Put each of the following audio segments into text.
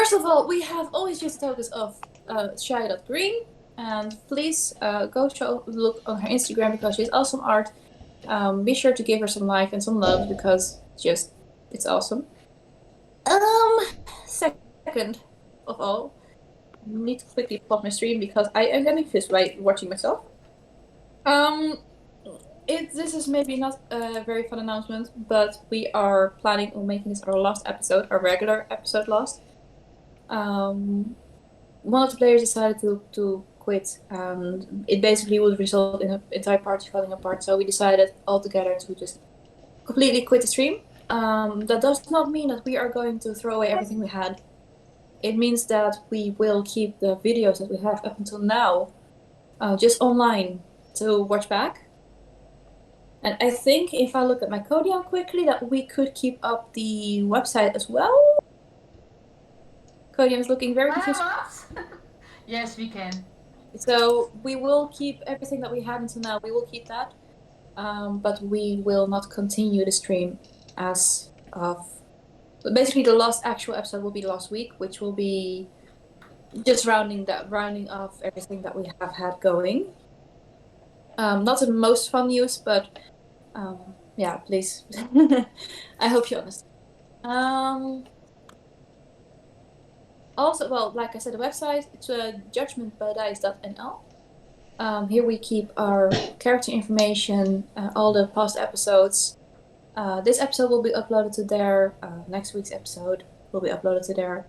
First of all, we have always just focus of Shy.Green, and please go look on her Instagram because she has awesome art. Be sure to give her some like and some love because it's awesome. Second of all, need to quickly pop my stream because I am getting pissed by watching myself. This is maybe not a very fun announcement, but we are planning on making this our last episode, our regular episode last. One of the players decided to quit, and it basically would result in an entire party falling apart. So we decided all together to just completely quit the stream. That does not mean that we are going to throw away everything we had. It means that we will keep the videos that we have up until now just online to watch back. And I think if I look at my Codium quickly, that we could keep up the website as well. Codium is looking very confused. Yes, we can. So we will keep everything that we had until now. We will keep that. But we will not continue the stream as of... Basically, the last actual episode will be last week, which will be just rounding off everything that we have had going. Not the most fun news, but yeah, please. I hope you understand. Also, well, like I said, the website, it's judgment.dice.nl. Here we keep our character information, all the past episodes. This episode will be uploaded to there. Next week's episode will be uploaded to there.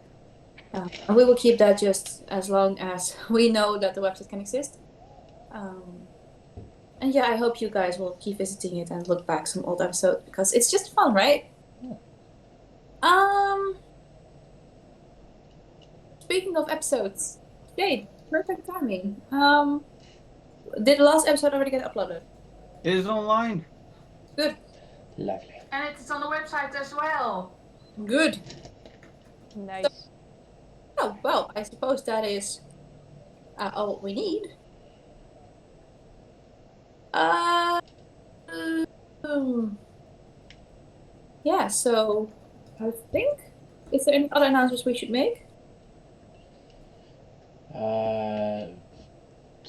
And we will keep that just as long as we know that the website can exist. And yeah, I hope you guys will keep visiting it and look back some old episodes because it's just fun, right? Yeah. Speaking of episodes, Jade, perfect timing. Did the last episode already get uploaded? It is online. Good. Lovely. And it's on the website as well. Good. Nice. So, oh, well, I suppose that is all we need. Yeah, so I think... Is there any other announcements we should make?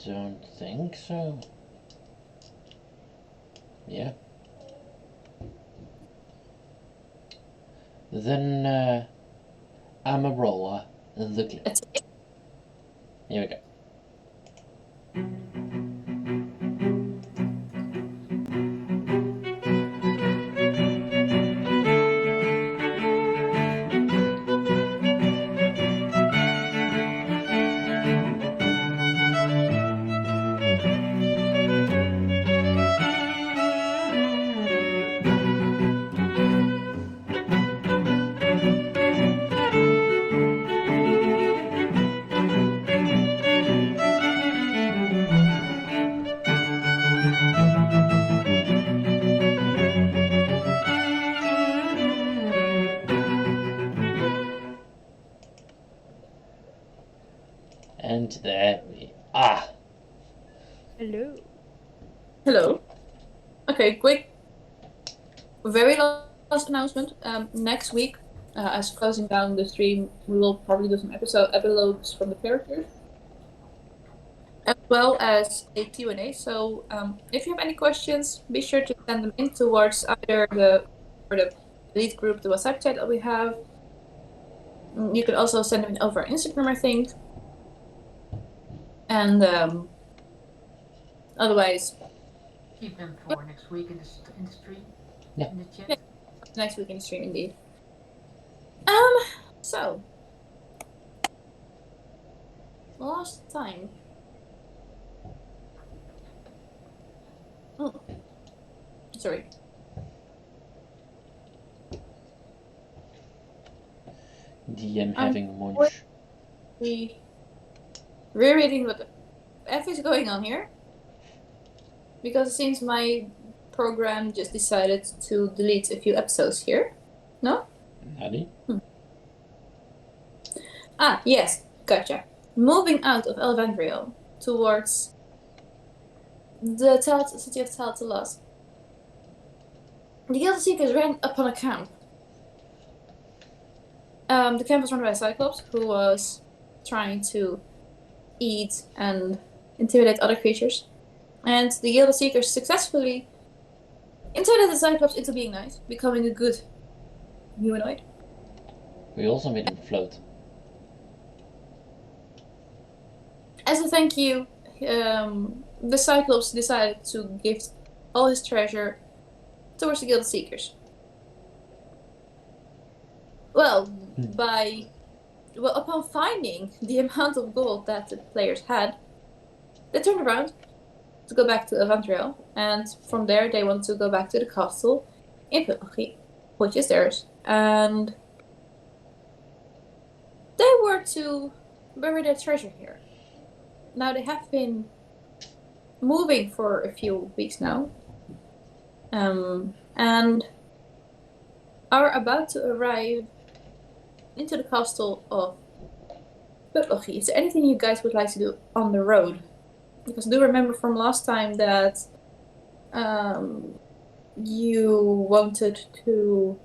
Don't think so. Yeah. Then, I'm a roller. The clip. Here we go. And there we are. Hello. Hello. Okay, quick, very last announcement. Next week, as closing down the stream, we will probably do some epilogues from the characters, as well as a Q&A. So if you have any questions, be sure to send them in towards either the elite group, the WhatsApp chat that we have. You can also send them in over Instagram, I think. And otherwise, keep them for next week in the stream. Yeah. In the chat. Yeah. Next week in the stream, indeed. So last time. Oh, sorry. DM having munch. Rereading what the F is going on here. Because it seems my program just decided to delete a few episodes here. No? Howdy. Ah, yes, gotcha. Moving out of Elvandriel towards the city of Taltalas. The Guilty Seekers ran upon a camp. The camp was run by a Cyclops who was trying to eat and intimidate other creatures. And the Gilded Seekers successfully intimidated the Cyclops into being nice, becoming a good humanoid. We also made him float. As a thank you, the Cyclops decided to give all his treasure towards the Gilded Seekers. Well, upon finding the amount of gold that the players had, they turned around to go back to Avantreal, and from there they wanted to go back to the castle in Pelagi, which is theirs, and they were to bury their treasure here. Now they have been moving for a few weeks now, and are about to arrive into the castle of Pelagi. Is there anything you guys would like to do on the road? Because I do remember from last time that you wanted to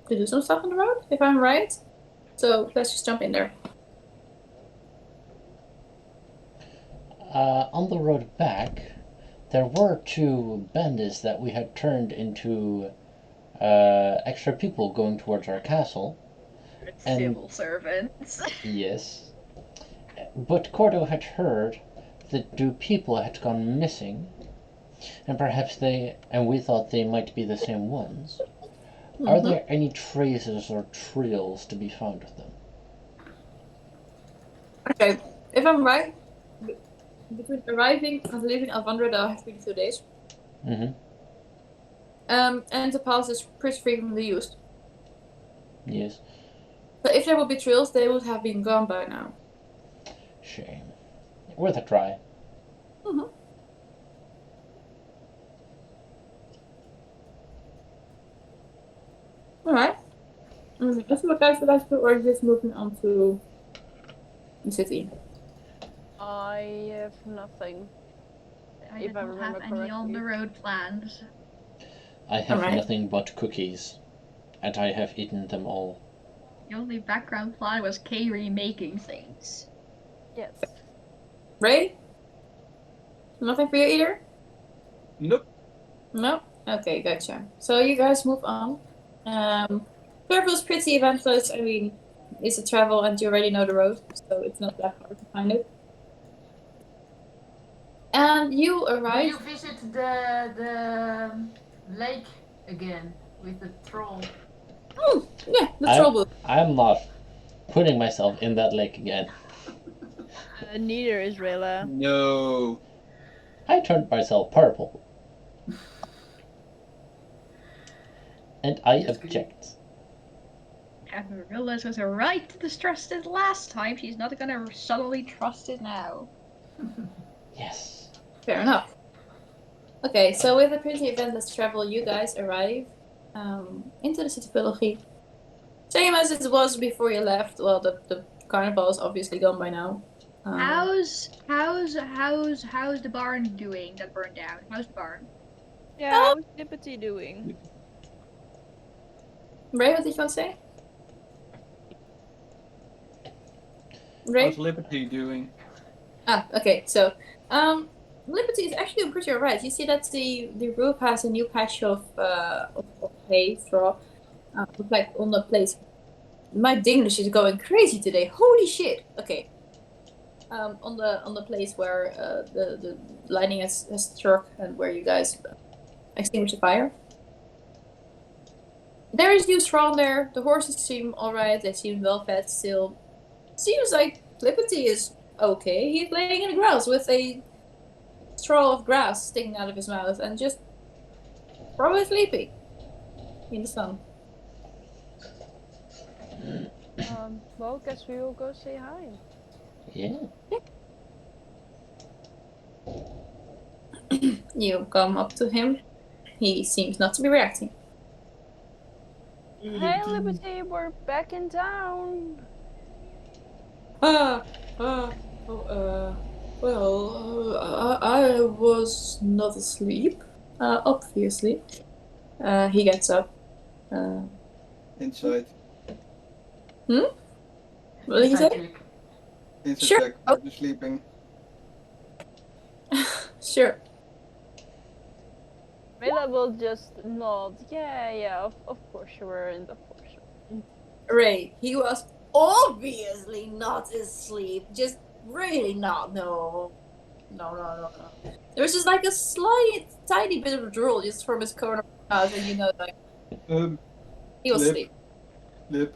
do some stuff on the road, if I'm right. So let's just jump in there. On the road back, there were 2 bandits that we had turned into extra people going towards our castle. And civil servants. yes. But Cordo had heard that 2 people had gone missing, and we thought they might be the same ones. Mm-hmm. Are there any traces or trails to be found of them? Okay, if I'm right, between arriving and leaving Alvandra, there have been 2 days. Mm-hmm. And the pass is pretty frequently used. Yes. But if there would be trails, they would have been gone by now. Shame. Worth a try. Mm-hmm. Alright. Let's look guys would like to, or just moving on to the city. I have nothing. I If I don't remember have any on correctly. the road plans. I have Alright. nothing but cookies, and I have eaten them all. The only background plan was Kairi making things. Yes. Ray? Nothing for you either? Nope. No? Okay, gotcha. So you guys move on. Fairfield's pretty eventless. I mean, it's a travel and you already know the road, so it's not that hard to find it. And you Will arrive. you visit the lake again with the troll? Yeah, the trouble. I'm not putting myself in that lake again. Neither is Rayla. No. I turned myself purple. And I object. Amaryllis was right to distrust it last time. She's not gonna subtly trust it now. Yes. Fair enough. Okay, so with a pretty eventless travel, you guys arrive into the city of Pelagi. Same as it was before you left. Well, the carnival is obviously gone by now. How's the barn doing that burned down? How's the barn? Yeah, how's Liberty doing? Ray, what did you want to say? Ray? How's Liberty doing? Okay, so Liberty is actually doing pretty alright. You see that the roof has a new patch of hay, straw, like on the place. My English is going crazy today. Holy shit! Okay. On the place where the lightning has struck and where you guys extinguished the fire. There is new straw on there. The horses seem alright. They seem well fed still. Seems like Liberty is okay. He's laying in the grass with a straw of grass sticking out of his mouth and just probably sleeping in the sun. Well, guess we will go say hi. Yeah. You come up to him. He seems not to be reacting. Hey, Liberty, we're back in town. I was not asleep, obviously. He gets up. Inside. What did he Inside say? check. Inside Sure. check. Oh. You're sleeping. Sure. Rayla will just nod. Yeah, of course you weren't, of course you weren't. Ray, he was obviously not asleep. Just really not. No. There was just like a slight, tiny bit of drool just from his corner of his mouth, and like he was Lip. asleep. Lip.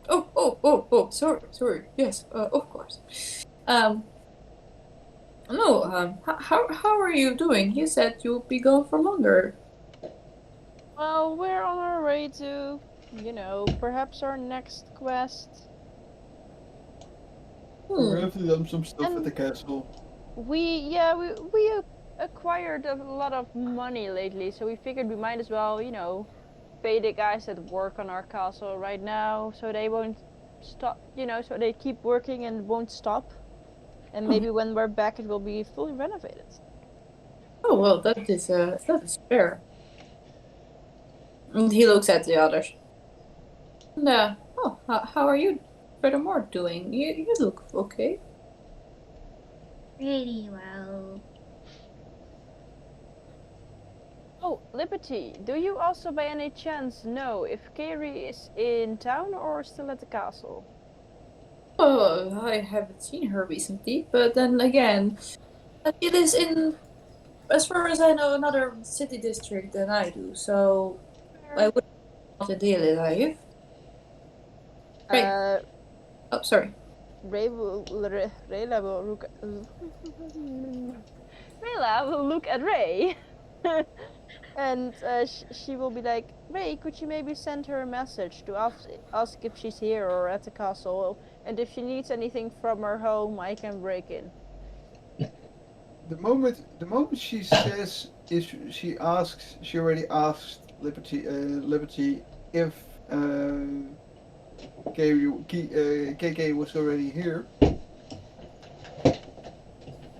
Oh, sorry. Yes, of course. No, how are you doing? You said you'll be gone for longer. Well, we're on our way to, perhaps our next quest. We have to done some stuff at And the castle. we acquired a lot of money lately, so we figured we might as well, pay the guys that work on our castle right now, so they won't stop, so they keep working and won't stop. And maybe when we're back, it will be fully renovated. Oh well, that is fair. And he looks at the others. And, how are you, furthermore, doing? You look okay. Pretty well. Oh, Liberty, do you also by any chance know if Kiri is in town or still at the castle? Oh, I haven't seen her recently, but then again, she lives in, as far as I know, another city district than I do, so I wouldn't want a daily life. Right. Oh, sorry. Rayla will look. Rayla will look at Ray, and she will be like, Ray, could you maybe send her a message to ask if she's here or at the castle, and if she needs anything from her home, I can break in. The moment she says is she already asked Liberty if KK was already here.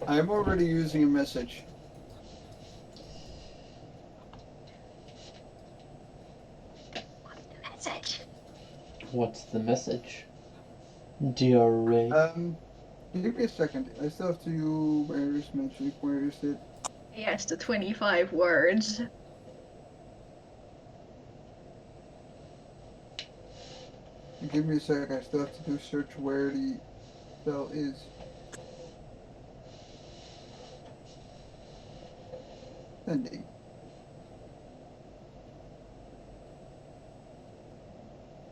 I'm already using a message. Message. What's the message? Dear Ray. Give me a second. I still have to. Where is magic? Where is it? Yes, the 25 words. Give me a sec. I still have to do search where the spell is. Sending.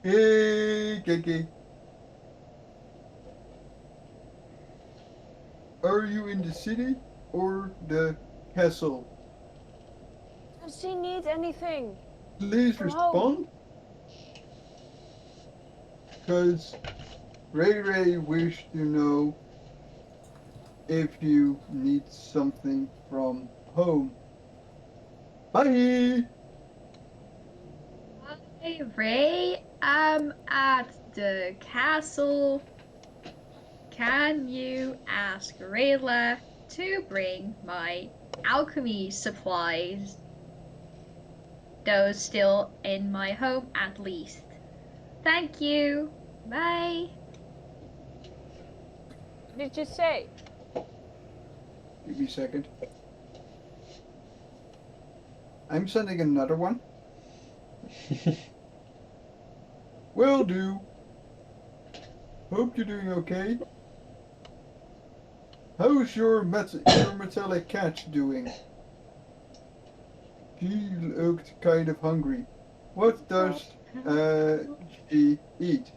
Hey, KK. Are you in the city or the castle? Does she need anything? Please From home. respond. Because Ray wished to know if you need something from home. Bye! Hi, Ray. I'm at the castle. Can you ask Rayla to bring my alchemy supplies? Those still in my home, at least. Thank you. Bye. What did you say? Give me a second. I'm sending another one. Will do. Hope you're doing okay. How's your metallic cat doing? She looked kind of hungry. What does she eat?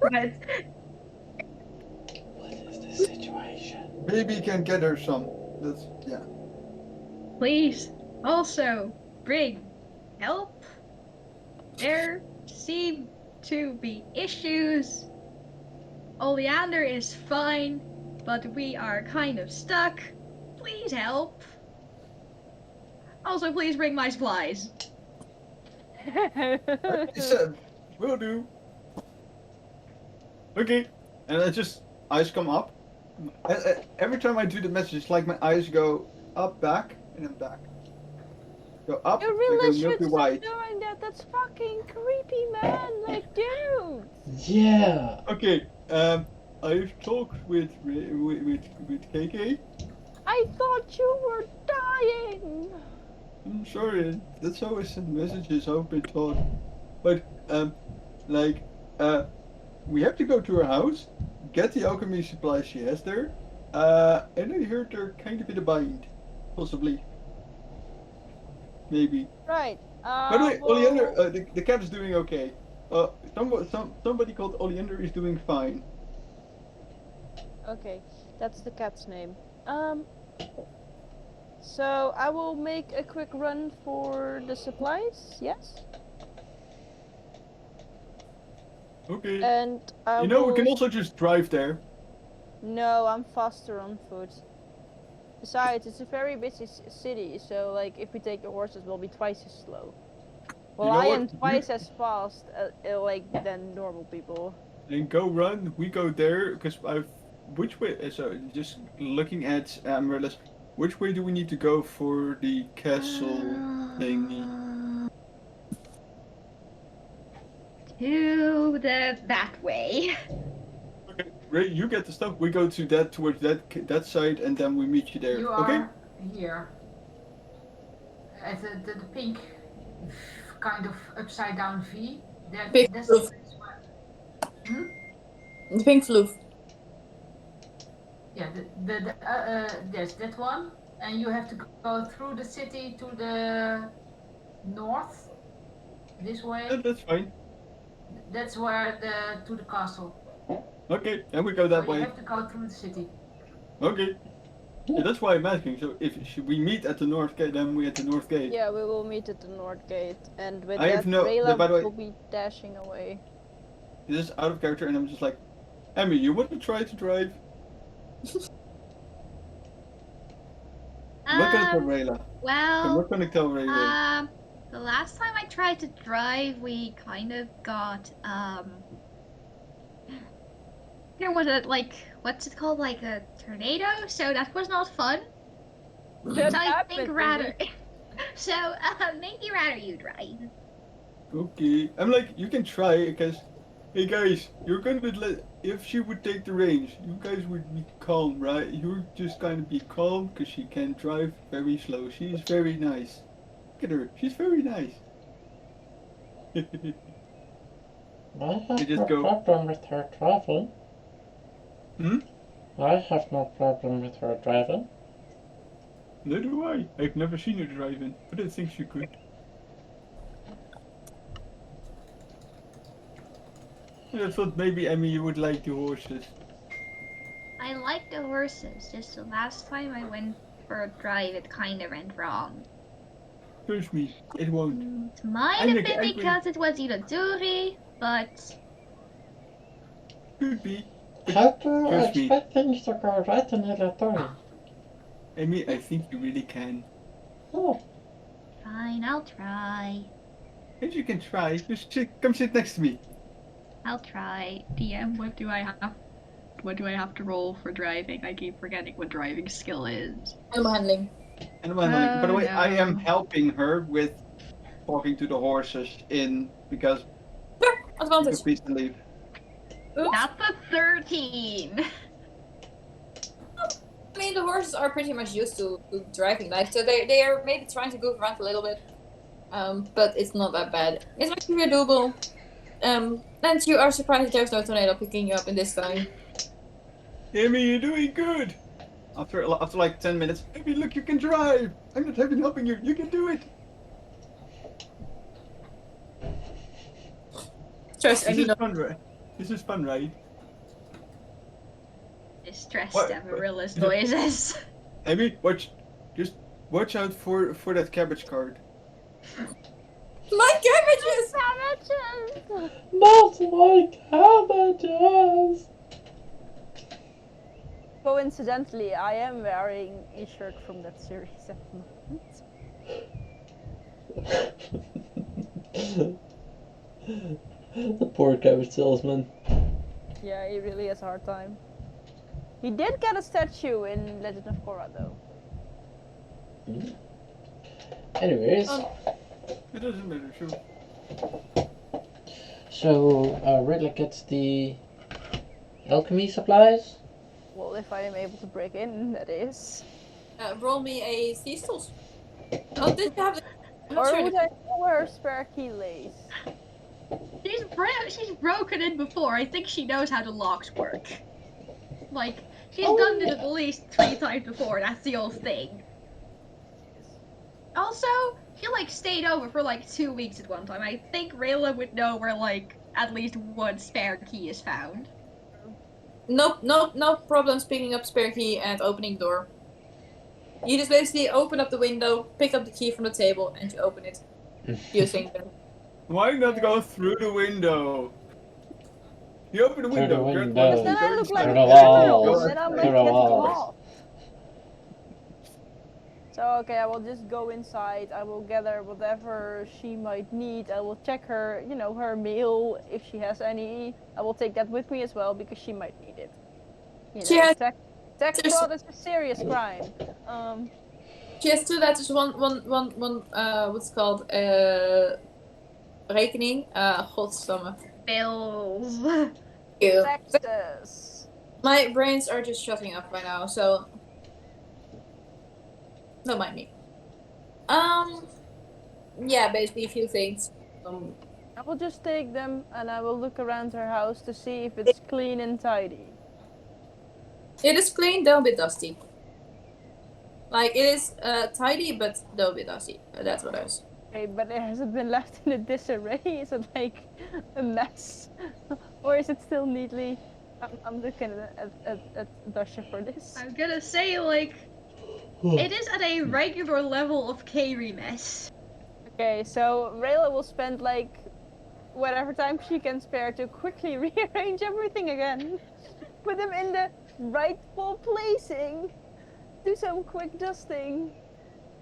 But What is the situation? Maybe you can get her some. That's yeah. please also bring help. There seem to be issues. Oleander is fine, but we are kind of stuck. Please help. Also, please bring my supplies. Will do. Okay. And I just eyes come up. Every time I do the message, it's like my eyes go up, back, and then back. Go up, You they really go should milky stop white. doing that. That's fucking creepy, man. Like, dude. Yeah. Okay. I've talked with KK. I thought you were dying. I'm sorry. That's how I send messages. I've been taught. But like we have to go to her house, get the alchemy supplies she has there. And I heard they're kind of in a bind, possibly. Maybe. Right. By the way, Well, Oleander, the cat is doing okay. Somebody called Oleander is doing fine. okay, that's the cat's name. So I will make a quick run for the supplies. Yes. Okay. And I You know, we will... can also just drive there. No, I'm faster on foot. Besides, it's a very busy city, so like if we take the horses, we'll be twice as slow. Well, You know I what? am twice as fast, like than normal people. And go run. We go there because I've. Which way? So just looking at Amaryllis, which way do we need to go for the castle thingy? To that way. Okay, Ray, you get the stuff. We go to that towards that side, and then we meet you there. You Okay. are here. At the pink kind of upside down V. Pink That's floof. the place where. Hmm? The pink floof. Yeah, there's that one, and you have to go through the city to the north. This way. That's fine. That's where to the castle. Okay, and we go So that you way. have to go through the city. Okay. Yeah, that's why I'm asking. So if we meet at the north gate, then we at the north gate. Yeah, we will meet at the north gate, and with I have that, no- Rayla by the way- will be dashing away. This is out of character, and I'm just like, Emmy, you want to try to drive? I'm not gonna tell Rayla. I'm Well, not gonna tell Rayla. the last time I tried to drive, we kind of got there was a what's it called, like a tornado, so that was not fun. That So I happened think to rather me. so maybe rather you drive. Okay. I'm like, you can try, because, hey guys, you're gonna let, if she would take the reins, you guys would be calm, right? You're just gonna be calm, because she can drive very slow. She's very nice. Look at her. She's very nice. I have You just no go- problem with her driving. Hmm? I have no problem with her driving. Neither do I. I've never seen her driving, but I think she could. I thought maybe, Emmy, you would like the horses. I like the horses, just the last time I went for a drive it kind of went wrong. Trust me, it won't. It might I'm have like- been I'm because it was Iroduri, but Could be. How do you Trust me. expect things to go right in Illutori? Emmy, I think you really can. Oh, fine, I'll try. If you can try, just come sit next to me. I'll try. DM, what do I have? What do I have to roll for driving? I keep forgetting what driving skill is. Animal handling. And by the way, I am no. helping her with talking to the horses because you Advantage. can please leave. Oops. That's a 13. I mean, the horses are pretty much used to driving, like, so they are maybe trying to goof around a little bit, but it's not that bad. It's actually doable. And you are surprised there's no tornado picking you up in this time. Emmy, you're doing good. After like 10 minutes, Emmy, look, you can drive. I'm not even helping you. You can do it. Trust This me, is fun, right? This is fun, right? Distressed What? Amarilla's noises. Emmy, just watch out for that cabbage cart. my cabbages! Savages! not my cabbages! Coincidentally, I am wearing a shirt from that series at the moment. The poor carrot salesman. Yeah, he really has a hard time. He did get a statue in Legend of Korra, though. Anyways, It doesn't matter, sure. so Riddler gets the alchemy supplies. Well, if I am able to break in, that is. Roll me a thieves tools. Oh, did you have the? I'm not Or sure. would I know where her spare key lays? She's broken in before. I think she knows how the locks work. Like, she's Oh, done it yeah. at least 3 times before. That's the old thing. Also, she like stayed over for like 2 weeks at one time. I think Rayla would know where like at least one spare key is found. No problems picking up spare key and opening the door. You just basically open up the window, pick up the key from the table, and you open it. Using the... Why not go through the window? You open the Through window. the Greg window. wants Then to I go look like Through a the criminal, walls. and then I might Through the get walls. caught. So, okay, I will just go inside. I will gather whatever she might need. I will check her, her meal, if she has any. I will take that with me as well, because she might need it. She has- Tax fraud is a serious crime. She has two letters, one, what's it called? Rekening. Godsamme. Bills. Ew. Taxes. My brains are just shutting up by now, so... Don't mind me. Yeah, basically a few things. I will just take them, and I will look around her house to see if it's clean and tidy. It is clean, though a bit dusty. Like, it is tidy, but though a bit dusty. That's what I was... Okay, but it hasn't been left in a disarray. Is it like a mess, or is it still neatly? I'm looking at Dasha for this. I'm gonna say like it is at a regular level of K mess. Okay, so Rayla will spend like whatever time she can spare to quickly rearrange everything again, put them in the rightful placing, do some quick dusting.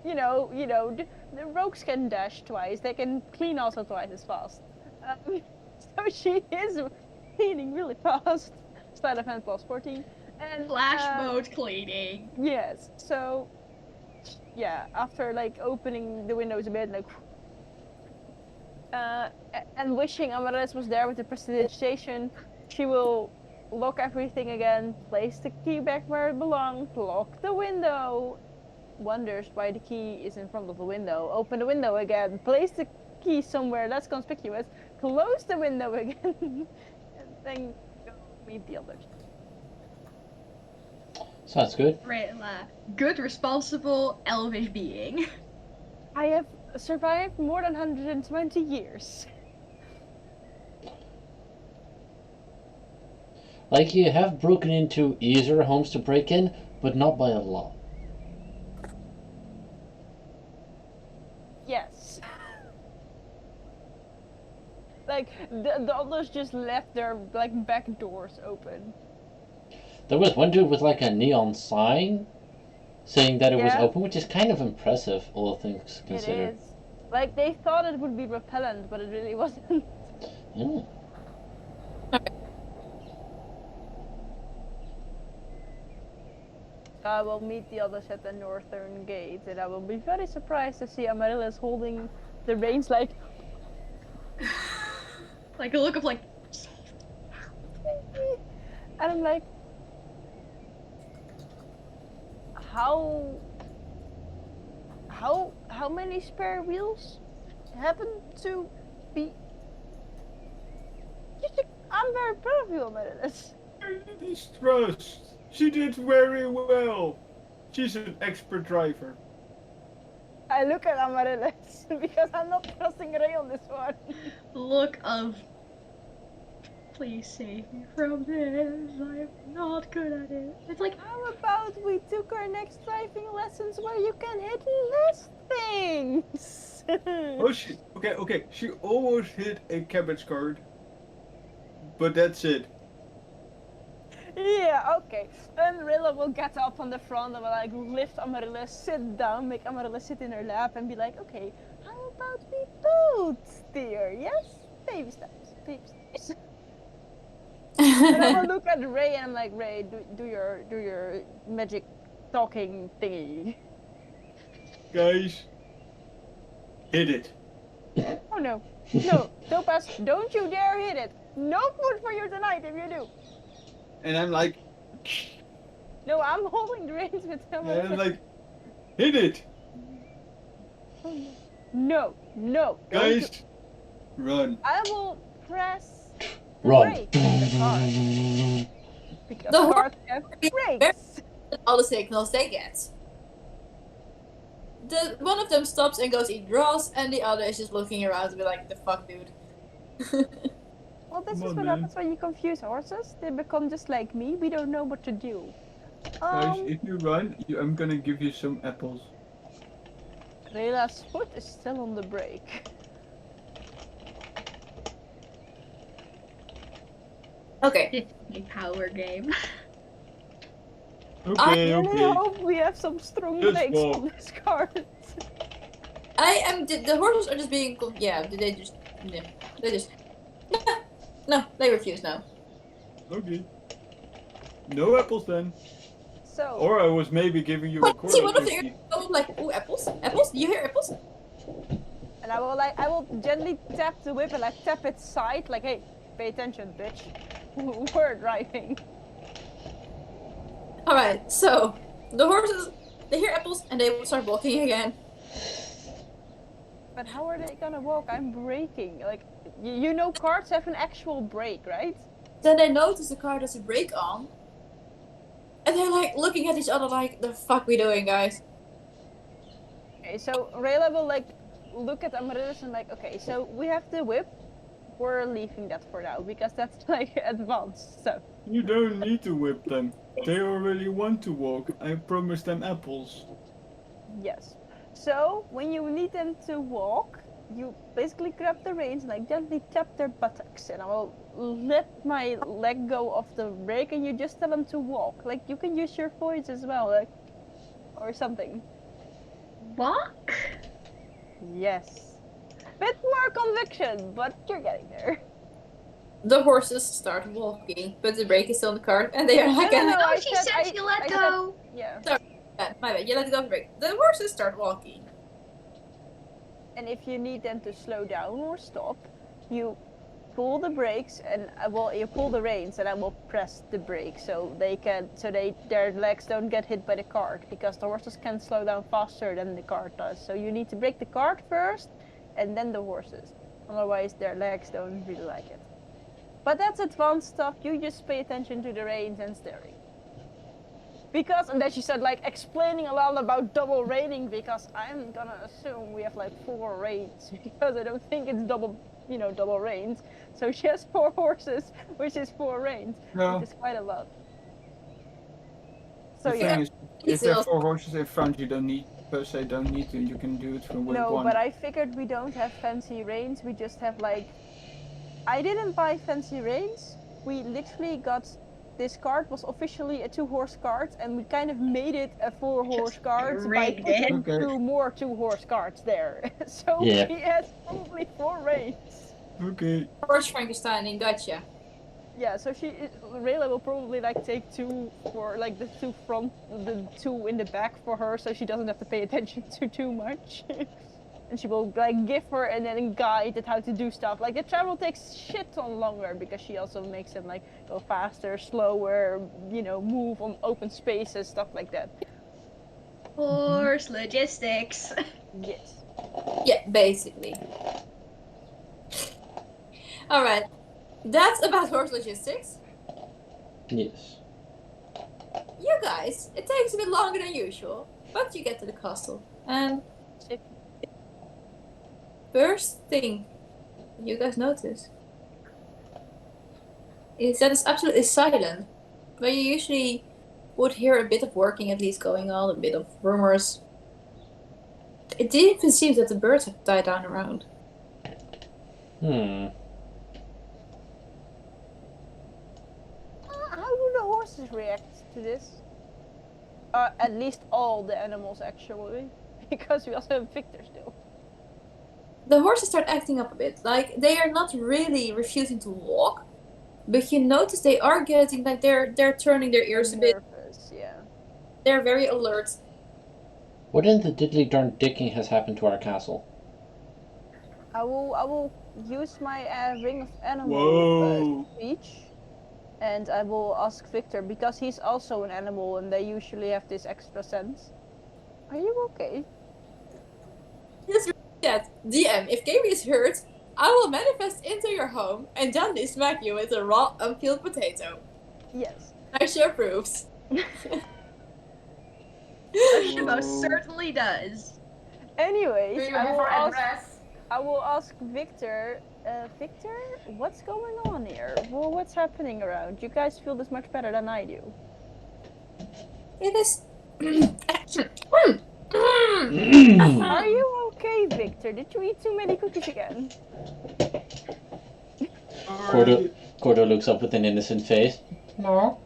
The rogues can dash twice. They can clean also twice as fast. So she is cleaning really fast. Sleight of hand plus 14. And Flash mode cleaning. yes. So yeah, after like opening the windows a bit, like and wishing Amaryllis was there with the prestidigitation, she will lock everything again, place the key back where it belonged, lock the window, wonders why the key is in front of the window, open the window again, place the key somewhere less conspicuous, close the window again, and then go meet the others. Sounds good. Rayla, good, responsible, elvish being. I have survived more than 120 years. Like, you have broken into easier homes to break in, but not by a lot. Yes. Like, the others just left their, like, back doors open. There was one dude with like a neon sign saying that it was Yeah. open, which is kind of impressive, all things considered. It is. Like, they thought it would be repellent, but it really wasn't. Yeah. So I will meet the others at the northern gate, and I will be very surprised to see Amaryllis holding the reins like... Like a look of like, And I'm like... How many spare wheels happen to be... I'm very proud of you, Amaryllis. This trust. She did very well. She's an expert driver. I look at Amaryllis because I'm not trusting Ray on this one. look of, please save me from this. I'm not good at it. It's like, How about we took our next driving lessons where you can hit less things? Oh, okay. She almost hit a cabbage cart, but that's it. Yeah, okay. And Rilla will get up on the front and will like lift Amaryllis, sit down, make Amaryllis sit in her lap and be like, okay, how about we both steer? Yes? Baby steps. please. And I will look at Ray and I'm like, Ray, do your magic talking thingy. Guys, hit it. Oh no, no, Topaz, don't you dare hit it. No food for you tonight if you do. And I'm like, No, I'm holding the reins with and someone. I'm like, hit it. No, no, don't Guys, you. run. I will press the Run. brake on the car. Because The cars have brakes. All the signals they get. One of them stops and goes eat grass, and the other is just looking around and be like, "The fuck, dude." Well, this Come is on, what man. happens when you confuse horses. They become just like me. We don't know what to do. Guys, if you run, I'm gonna give you some apples. Rayla's foot is still on the brake. Okay. It's a power game. Okay, I really okay. hope we have some strong Just brakes walk. on this cart. I am. The horses are just being. Yeah. They just. Yeah. They just. No, they refuse now. Okay. No apples then. So, Or I was maybe giving you a What? See, one of the corner. ears goes like, "Ooh, apples, apples." Do you hear apples? and I will gently tap the whip and like tap its side, like, hey, pay attention, bitch. We're driving. All right. So the horses, they hear apples and they start walking again. But how are they gonna walk? I'm braking. Like, you know, carts have an actual brake, right? Then they notice the car has a brake on, and they're like looking at each other like, "The fuck we doing, guys?" Okay, so Rayla will like look at Amaryllis and like, okay, so we have the whip. We're leaving that for now because that's like advanced stuff. You don't need to whip them. They already want to walk. I promised them apples. Yes. So when you need them to walk, you basically grab the reins and like gently tap their buttocks, and I will let my leg go off the brake, and you just tell them to walk. Like you can use your voice as well, like or something. Walk? Yes. Bit more conviction, but you're getting there. The horses start walking, but the brake is still on the car, and they are like, No, Oh, I she said- said she let I go. Yeah. My bad, you let go of the brake. The horses start walking. And if you need them to slow down or stop, you pull the brakes and you pull the reins and I will press the brake so their legs don't get hit by the cart, because the horses can slow down faster than the cart does. So you need to brake the cart first and then the horses. Otherwise their legs don't really like it. But that's advanced stuff. You just pay attention to the reins and steering. Because, and then she said, like, explaining a lot about double reining, because I'm gonna assume we have like 4 reins, because I don't think it's double reins. So she has 4 horses, which is 4 reins, No. which is quite a lot. So The yeah. thing is, if there are 4 horses in front, you don't need to. You can do it from with No, one. but I figured we don't have fancy reins. We just have like, I didn't buy fancy reins. We literally got. This cart was officially a 2-horse cart, and we kind of made it a 4-horse cart by rigged putting it. 2 more 2-horse carts there. So Yeah. she has probably 4 reins. Okay. Horse Frankenstein, gotcha. Yeah, so Rayla will probably like take 2 for like the 2 in the back for her, so she doesn't have to pay attention to too much. And she will like give her and then guide it how to do stuff. Like the travel takes shit ton longer because she also makes them like go faster, slower, move on open spaces, stuff like that. Horse logistics. Yes. Yeah, basically. Alright. That's about horse logistics. Yes. You guys, it takes a bit longer than usual, but you get to the castle. And first thing you guys notice is that it's absolutely silent. Where you usually would hear a bit of working at least going on, a bit of rumors. It didn't even seem that the birds have died down around. How do the horses react to this? At least all the animals actually, because we also have Victor still. the horses start acting up a bit. Like, they are not really refusing to walk, but you notice they are getting, like, they're turning their ears a bit. Nervous, yeah. They're very alert. What in the diddly darn dicking has happened to our castle? I will use my ring of animal Whoa. speech, and I will ask Victor because he's also an animal, and they usually have this extra sense. Are you okay? Yes, chat. DM, if Gaby is hurt, I will manifest into your home and gently smack you with a raw, unpeeled potato. Yes. Aisha approves. She most certainly does. Anyways, Do you have her address? I will ask Victor. Victor, what's going on here? Well, what's happening around? You guys feel this much better than I do. It is. Are you okay, Victor? Did you eat too many cookies again? Cordo looks up with an innocent face. No.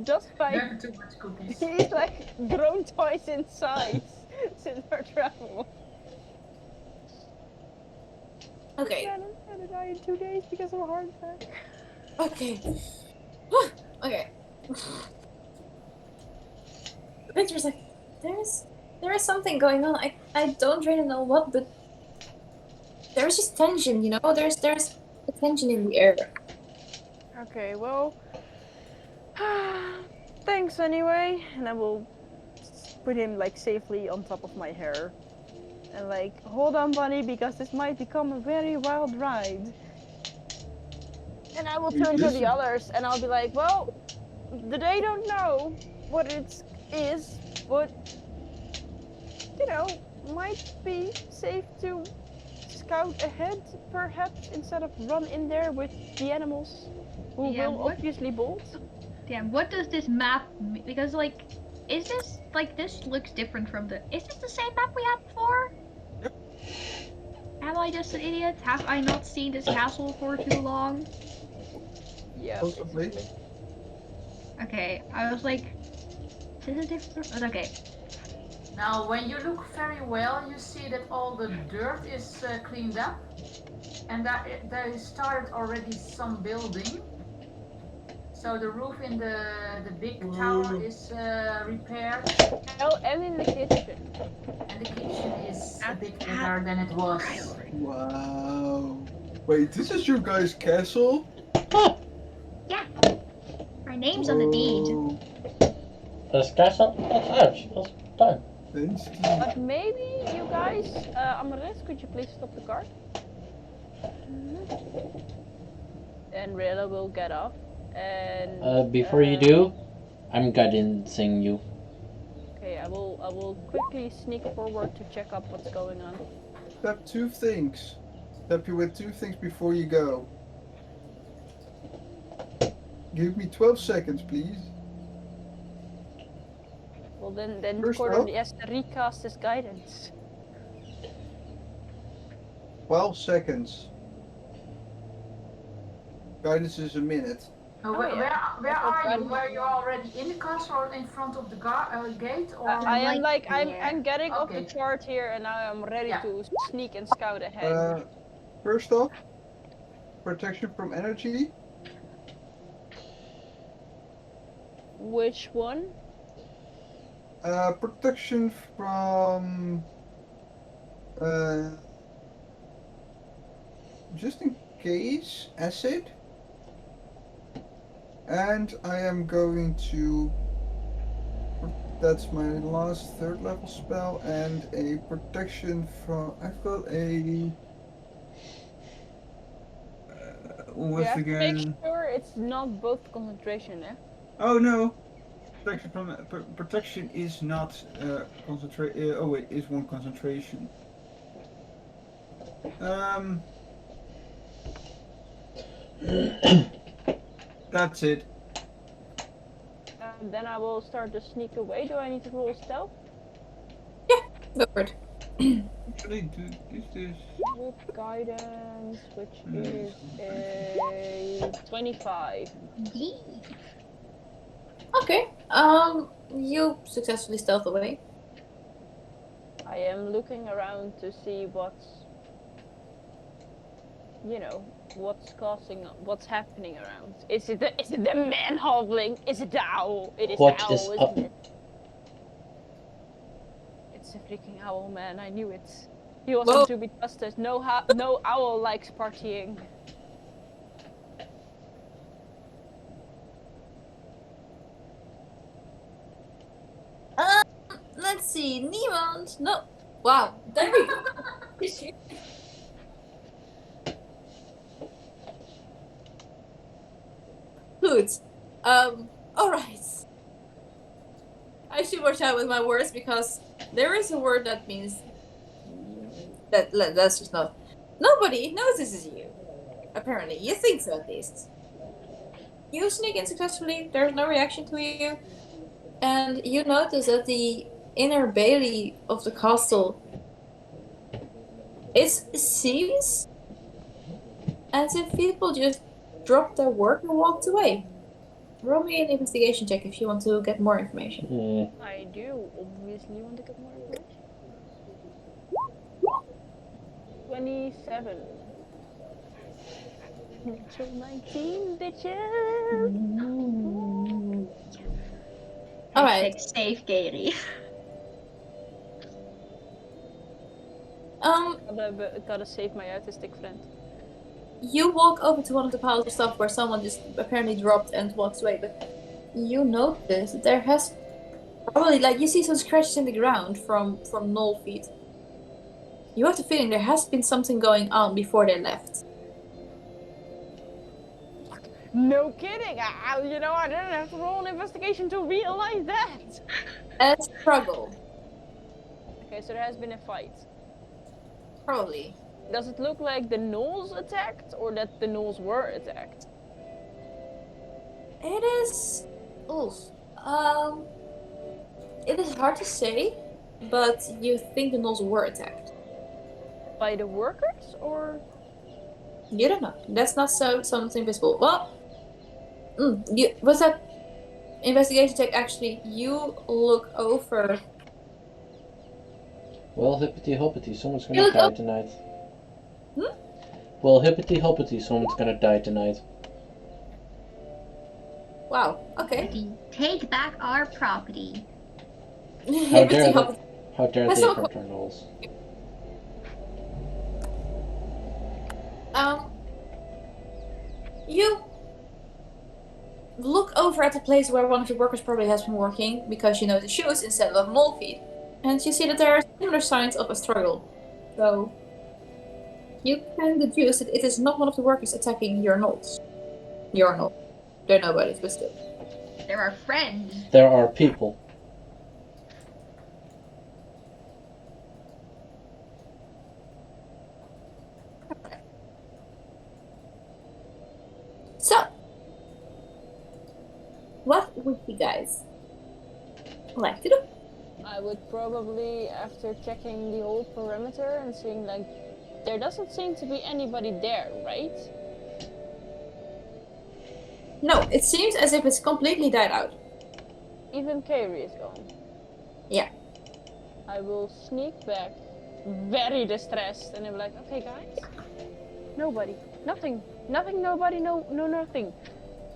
Just like Never too much cookies. he's like grown twice in size since our travel. Okay. I'm gonna die in 2 days because of a heart attack. Okay. Okay. Victor's like, there is something going on. I don't really know what, but there's just tension, you know? There's a tension in the air. Okay, well, thanks anyway, and I will put him like safely on top of my hair, and like, hold on, bunny, because this might become a very wild ride. And I will turn to the others, and I'll be like, well, they don't know what it is, but you know, might be safe to scout ahead, perhaps, instead of run in there with the animals who will obviously bolt. Damn, what does this map mean? Because, like, is this, like, this looks different from the... Is this the same map we had before? Yep. Am I just an idiot? Have I not seen this castle for too long? Yeah, Possibly. Okay, I was like... Is it different? But okay. Now, when you look very well, you see that all the dirt is cleaned up, and that there started already some building. So the roof in the big tower is repaired. Oh, and in the kitchen. And the kitchen is a bit better than it was. Wow. Wait, this is your guys' castle? Yeah. Our name's on the deed. This castle? That's ours. That's done. But maybe you guys, Amaris, could you please stop the car? And Rilla will get off. And before you do, I'm guidancing you. Okay, I will quickly sneak forward to check up what's going on. Step 2 things. Step you with 2 things before you go. Give me 12 seconds, please. Well, then First Gordon up. has to recast his guidance. 12 seconds. Guidance is a minute. Where yeah. are you? Were you already in the castle or in front of the gate? Or I'm getting off the Okay. chart here, and now I'm ready to sneak and scout ahead. First off, protection from energy. Which one? Protection from just in case acid. And I am going to, that's my last 3rd level spell, and a protection from, I've got a, You have to make sure it's not both concentration, eh? Oh no, protection is not oh wait, is 1 concentration. That's it. Then I will start to sneak away. Do I need to roll stealth? Go for it. Actually, is this? With guidance, which is a 25. Okay. You successfully stealth away. I am looking around to see what's happening around. Is it the man hobbling? Is it the owl? It is What the is owl, up? isn't it? It's a freaking owl, man. I knew it. He wasn't Whoa. to be trusted. No owl likes partying. Let's see, niemand. No. Wow, there we go. Good. Alright. I should watch out with my words because there is a word that means that's just not. Nobody notices you. Apparently, you think so at least. You sneak in successfully. There's no reaction to you, and you notice that the inner bailey of the castle. It seems as if people just dropped their work and walked away. Roll me an investigation check if you want to get more information. I do obviously want to get more information. 27. Natural 19, bitches! Alright. Safe, Gary. Gotta save my autistic friend. You walk over to one of the piles of stuff where someone just apparently dropped and walks away, but you notice that there has probably, like, you see some scratches in the ground from Knoll feet. You have the feeling there has been something going on before they left. No kidding! I didn't have to roll an investigation to realize that! A struggle. Okay, so there has been a fight. Probably. Does it look like the gnolls attacked, or that the gnolls were attacked? It is... Oof. It is hard to say, but you think the Knolls were attacked. By the workers, or...? You don't know. That's not something visible. Well, was that investigation check actually? You look over. Well, hippity hoppity, someone's gonna die tonight. Well, hippity hoppity, someone's gonna die tonight. Wow. Okay. Take back our property. How dare they? How dare they hurt our gnolls? You look over at the place where one of the workers probably has been working because you know the shoes instead of mole feet, and you see that there are similar signs of a struggle. So you can deduce that it is not one of the workers attacking your gnolls. Your gnoll. They're nobodies, but still. There are friends. There are people. So, what would you guys like to do? I would probably, after checking the whole perimeter and seeing, like, there doesn't seem to be anybody there, right? No, it seems as if it's completely died out. Even Kairi is gone. Yeah. I will sneak back, very distressed, and I'll be like, okay guys, nobody, nothing, nobody, no nothing.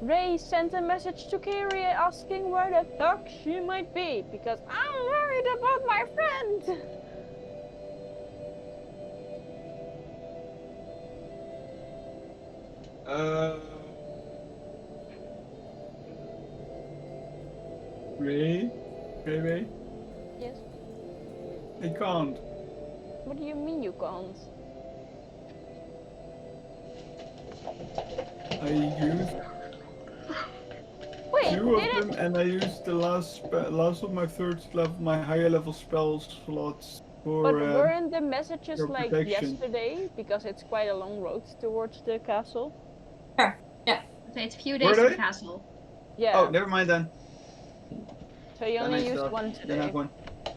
Ray sent a message to Kairi asking where the fuck she might be, because I'm worried about my friend. Ray? Yes? I can't. What do you mean you can't? I used Wait, two of them, and I used the last of my third level, my higher level spell slots for. But weren't the messages like protection. yesterday? Because it's quite a long road towards the castle. Sure. Yeah. So it's a few days to the castle. Yeah. Oh, never mind then. So you Then only I used stop. one Then I today. have one.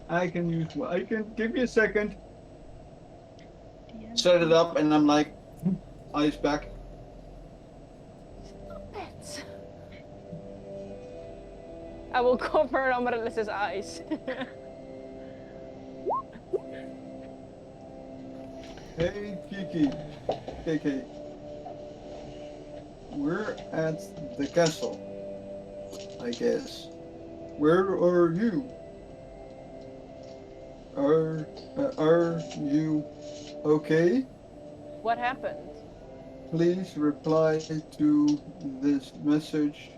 I can use one. I can give me a second. Set it up, and I'm like, eyes back. Pets. I will cover Amaryllis's eyes. Hey, Kiki. KK. We're at the castle, I guess. Where are you? Are you okay? What happened? Please reply to this message.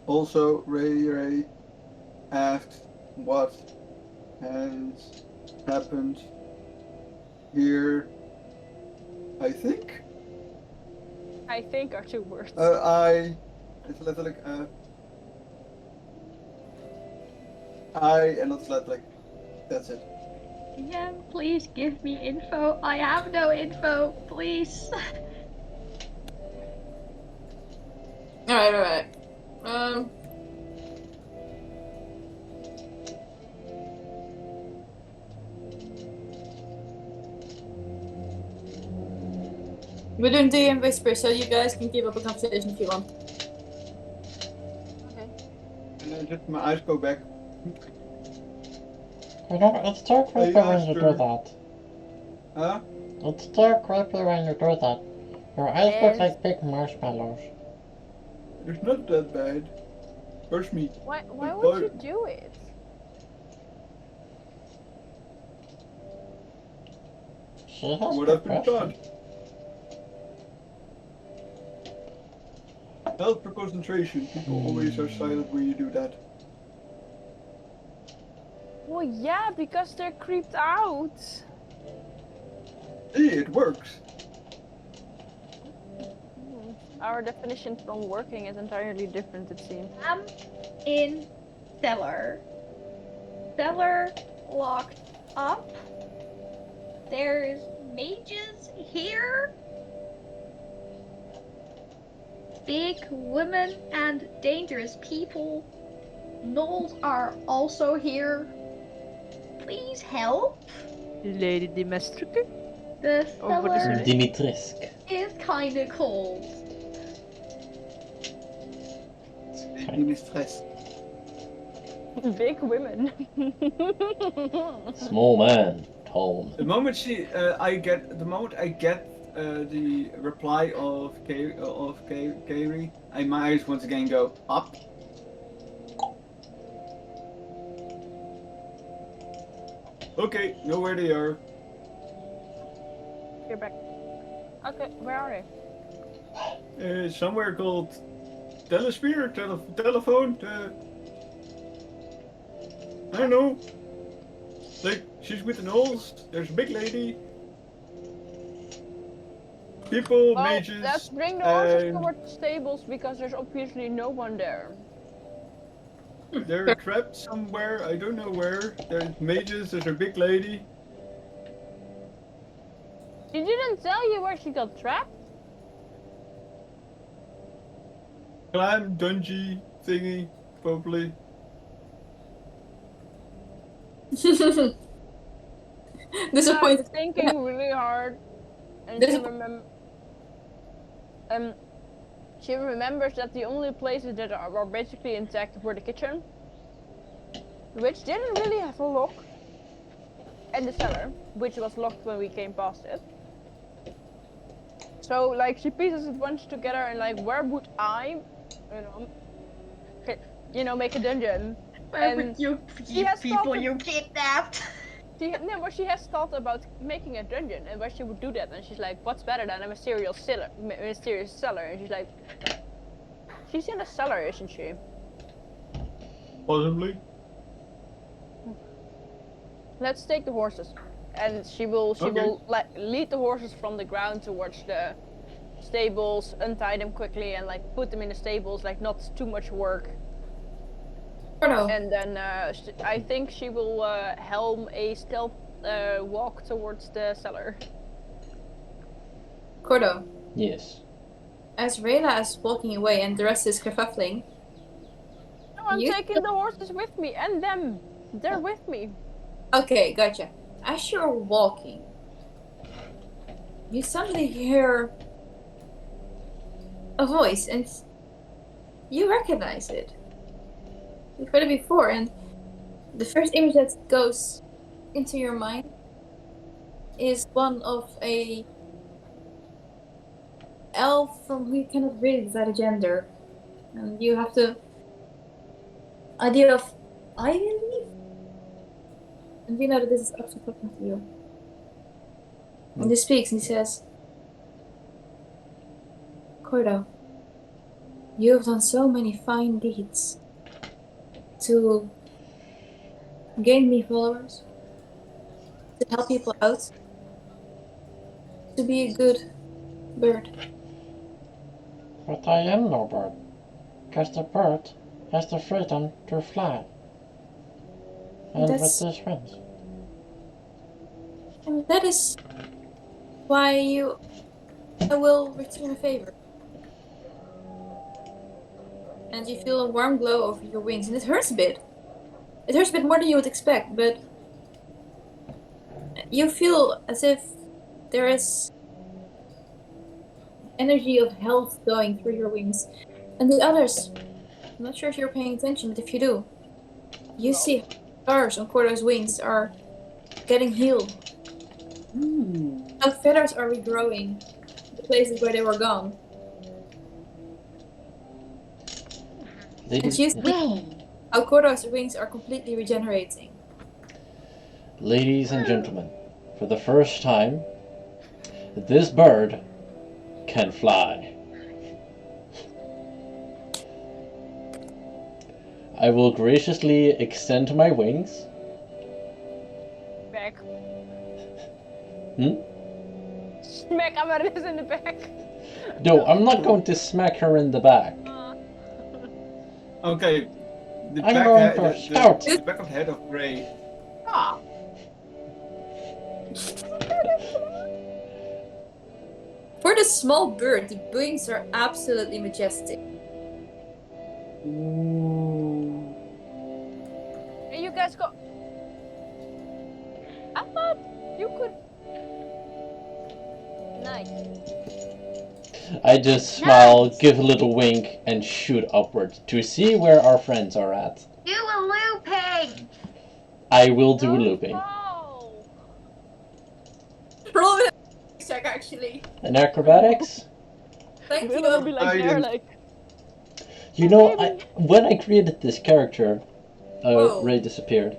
Also, Ray asks what has happened here. I think. I think are 2 words. It's letterlijk. En dat is letterlijk. That's it. DM, please give me info. I have no info, please. Alright. We're doing DM Whisper, so you guys can keep up a conversation if you want. Okay. And then just my eyes go back. It's dark creepy when you do that. Huh? It's dark creepy when you do that. Your eyes look like big marshmallows. It's not that bad. Trust me. Why would you do it? She has What I've been depression. taught. Help for concentration. People always are silent when you do that. Well, yeah, because they're creeped out. See, it works. Our definition from working is entirely different, it seems. I'm in cellar. Cellar locked up. There's mages here. Big women and dangerous people. Gnolls are also here. Please help. Lady Dimitrescu? The Oh, what is her cellar name? Dimitrescu. is kinda cold. Geen stress. Big women. Small man, tall man. The moment I get the reply of Kairi, my eyes once again go up. Okay, know where they are. You're back. Okay, where are they? Somewhere called Telesphere, telephone. I don't know. Like, she's with the gnolls. There's a big lady. People, Well, mages. let's bring the horses and towards the stables because there's obviously no one there. They're trapped somewhere. I don't know where. There's mages. There's a big lady. She didn't tell you where she got trapped? Climb dungeon thingy, probably. Disappointed. I'm thinking really hard, and she remembers that the only places that are basically intact were the kitchen, which didn't really have a lock, and the cellar, which was locked when we came past it. So like she pieces a bunch together and like, where would I, make a dungeon? Where And would you she has people thought you kidnapped? But she has thought about making a dungeon and where she would do that, and she's like, what's better than a mysterious cellar? And she's like, she's in a cellar, isn't she? Possibly. Let's take the horses, and she will like lead the horses from the ground towards the stables, untie them quickly, and like put them in the stables, like not too much work. Cordo. And then I think she will helm a stealth walk towards the cellar. Cordo. Yes. As Rayla is walking away and the rest is kerfuffling. No, I'm taking the horses with me, and them. They're with me. Okay, gotcha. As you're walking, you suddenly hear a voice, and you recognize it. You've heard it before, and the first image that goes into your mind is one of a elf from who you cannot really decide a gender. And you have the idea of I believe. And you know that this is actually talking to you. And he speaks and he says, Cordo, you have done so many fine deeds to gain me followers, to help people out, to be a good bird. But I am no bird, because the bird has the freedom to fly. And with his wings. And that is why I will return a favor. And you feel a warm glow over your wings, and it hurts a bit. It hurts a bit more than you would expect, but you feel as if there is energy of health going through your wings. And the others, I'm not sure if you're paying attention, but if you do, you see stars on Cordo's wings are getting healed. How feathers are regrowing the places where they were gone. And you see how Cordo's wings are completely regenerating. Ladies and gentlemen, for the first time, this bird can fly. I will graciously extend my wings. Back. Hmm? Smack Amaris in the back. No, I'm not going to smack her in the back. Okay. The I'm back, going for a scout. the back of the head of Gray. Ah, For the small bird, the wings are absolutely majestic. Ooh. Hey, you guys go. I thought you could. Nice. I just smile, give a little wink, and shoot upward to see where our friends are at. Do a looping! I will do looping. Oh. Roll it check actually. And acrobatics? Thank Will be you. like I there, didn't- like. You know, when I created this character, Whoa. Ray disappeared.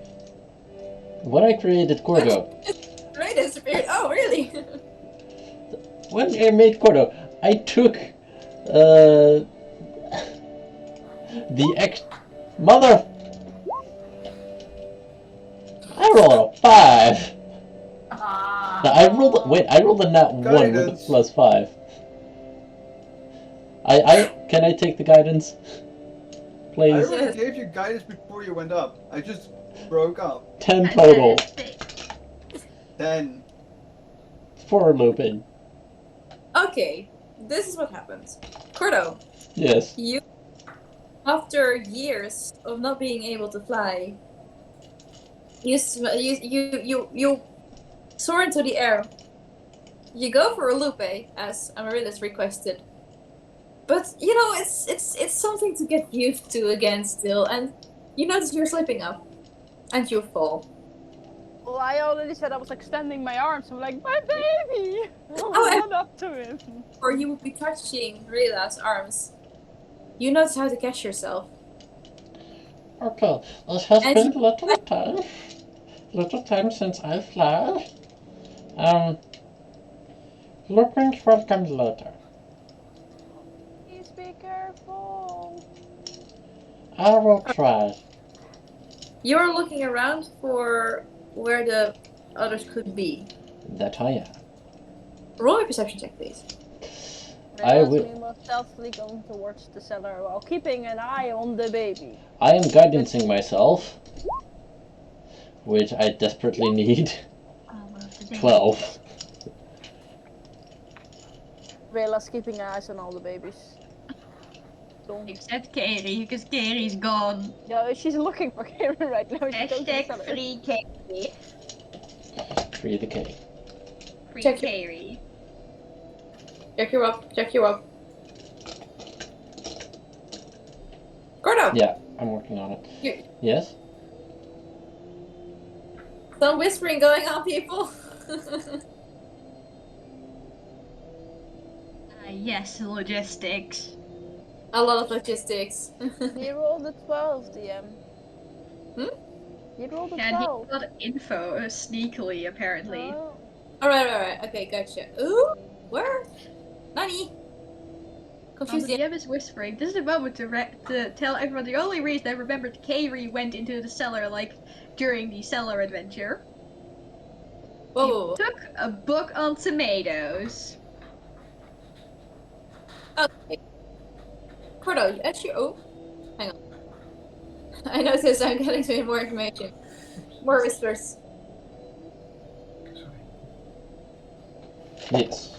When I created Cordo, Ray disappeared. Oh, really? when I made Cordo, I took the mother. I rolled a 5. ah. Now, I rolled a nat 1 with a Guidance. +5. Can I take the guidance? I Please. already gave you guidance before you went up. I just broke up. 10 total. 10. For looping. Okay, this is what happens. Cordo, Yes. you, after years of not being able to fly, you soar into the air. You go for a loop, as Amaryllis requested. But you know, it's something to get used to again still, and you notice you're slipping up, and you fall. Well, I already said I was extending my arms. I'm like, my baby! I'll Oh, run up to him. Or you would be touching Rila's arms. You notice how to catch yourself. Okay, it has And been little time since I fly. Looping will come later. Please be careful. I will try. You're looking around for where the others could be. That I am. Roll a perception check, please. I Realize will- we must stealthily going towards the cellar while keeping an eye on the baby. I am guidancing myself, which I desperately need. 12. Realize keeping eyes on all the babies. Don't. Except Carrie, because Carrie's gone. Yeah, she's looking for Karen right now. She's going to the Hashtag cellar. free Carrie. Free the K. Free Check it. Carrie. Check you up. Check you up. Gordo! Yeah, I'm working on it. You- Yes? Some whispering going on, people. Yes, logistics. A lot of logistics. He rolled a 12, DM. Hmm? He rolled a And he 12. got info sneakily, apparently. Oh. Alright. Okay, gotcha. Ooh, where? Nani? While Confused the the DM is whispering, this is a moment to tell everyone the only reason I remembered Kairi went into the cellar, like, during the cellar adventure. Whoa. He took a book on tomatoes. Okay. Cordo, as you. Oh, hang on. I noticed I'm getting some more information. More whispers. Yes.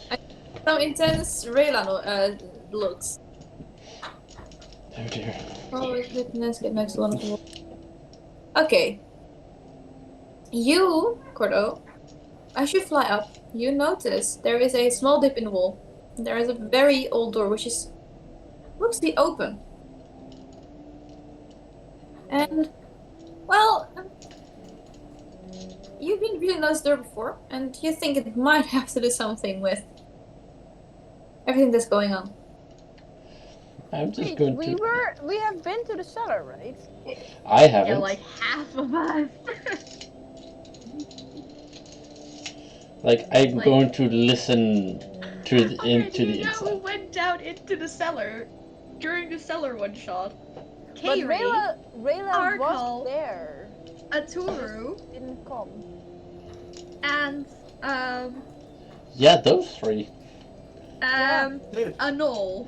Some intense Raylan looks. Oh dear. Oh, let's get next one. Okay. You, Cordo, as you fly up, you notice there is a small dip in the wall. There is a very old door which looks to be open. And, well, you didn't really notice the door before, and you think it might have to do something with everything that's going on. I'm just Wait, going we to. have been to the cellar, right? I haven't. Yeah, like half of us. Like, I'm Like- going to listen to the, into the You know who inside. went down into the cellar during the cellar one shot? But Kairi, Rayla was Arkal, there. Aturu, Didn't come. and Yeah, those three. Yeah. Anol.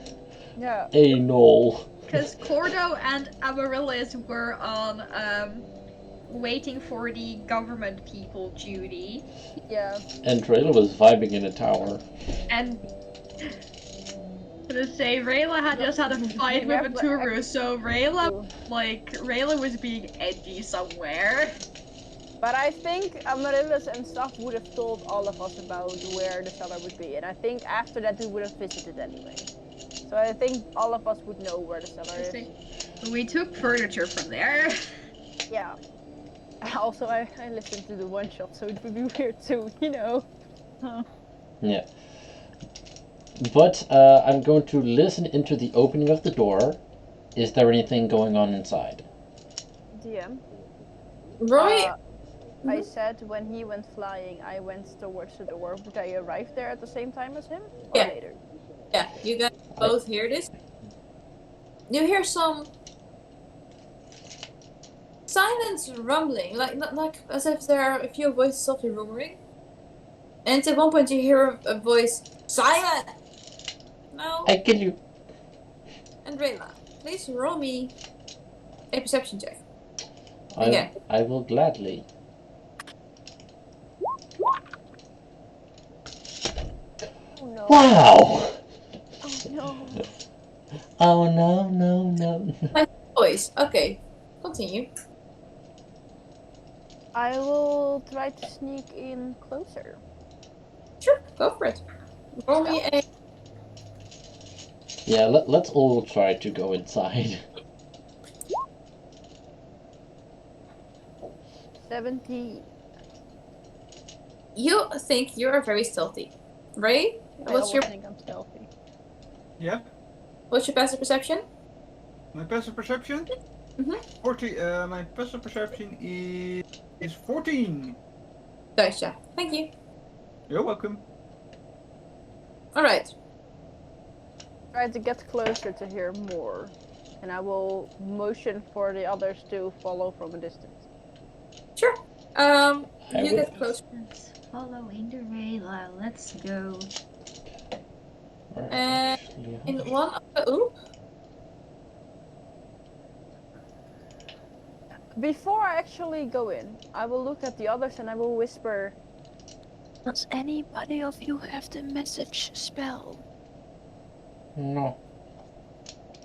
Yeah. A knoll. Because Cordo and Amaryllis were on waiting for the government people duty. Yeah. And Rayla was vibing in a tower. And to say Rayla had just had a fight with Aturu, so Rayla was being edgy somewhere. But I think Amaryllis and stuff would have told all of us about where the cellar would be, and I think after that we would have visited anyway. So I think all of us would know where the cellar is. We took furniture from there. Yeah. Also, I listened to the one shot, so it would be weird too, you know. Yeah. But I'm going to listen into the opening of the door. Is there anything going on inside? DM. Roy, I said when he went flying, I went towards the door. Would I arrive there at the same time as him? Or Yeah. later? yeah, you guys both hear this. You hear some silent rumbling, like as if there are a few voices softly murmuring. And at one point you hear a voice, "Silent!" No. I kill you. And Rayla, please roll me a perception check. Okay. I will gladly. Oh no. Wow! Oh no. Oh no. Voice. Okay. Continue. I will try to sneak in closer. Sure, go for it. Roll me a. Yeah, let's all try to go inside. 70. You think you are very stealthy, Ray? What's your think I'm stealthy. Yeah. What's your passive perception? My passive perception? Mhm. 40. My passive perception is 14. Gotcha. Thank you. You're welcome. All right. Try to get closer to hear more, and I will motion for the others to follow from a distance. Sure. I You would- get close. Following the Rayla, let's go. In one of the Before I actually go in, I will look at the others and I will whisper. Does anybody of you have the message spell? No.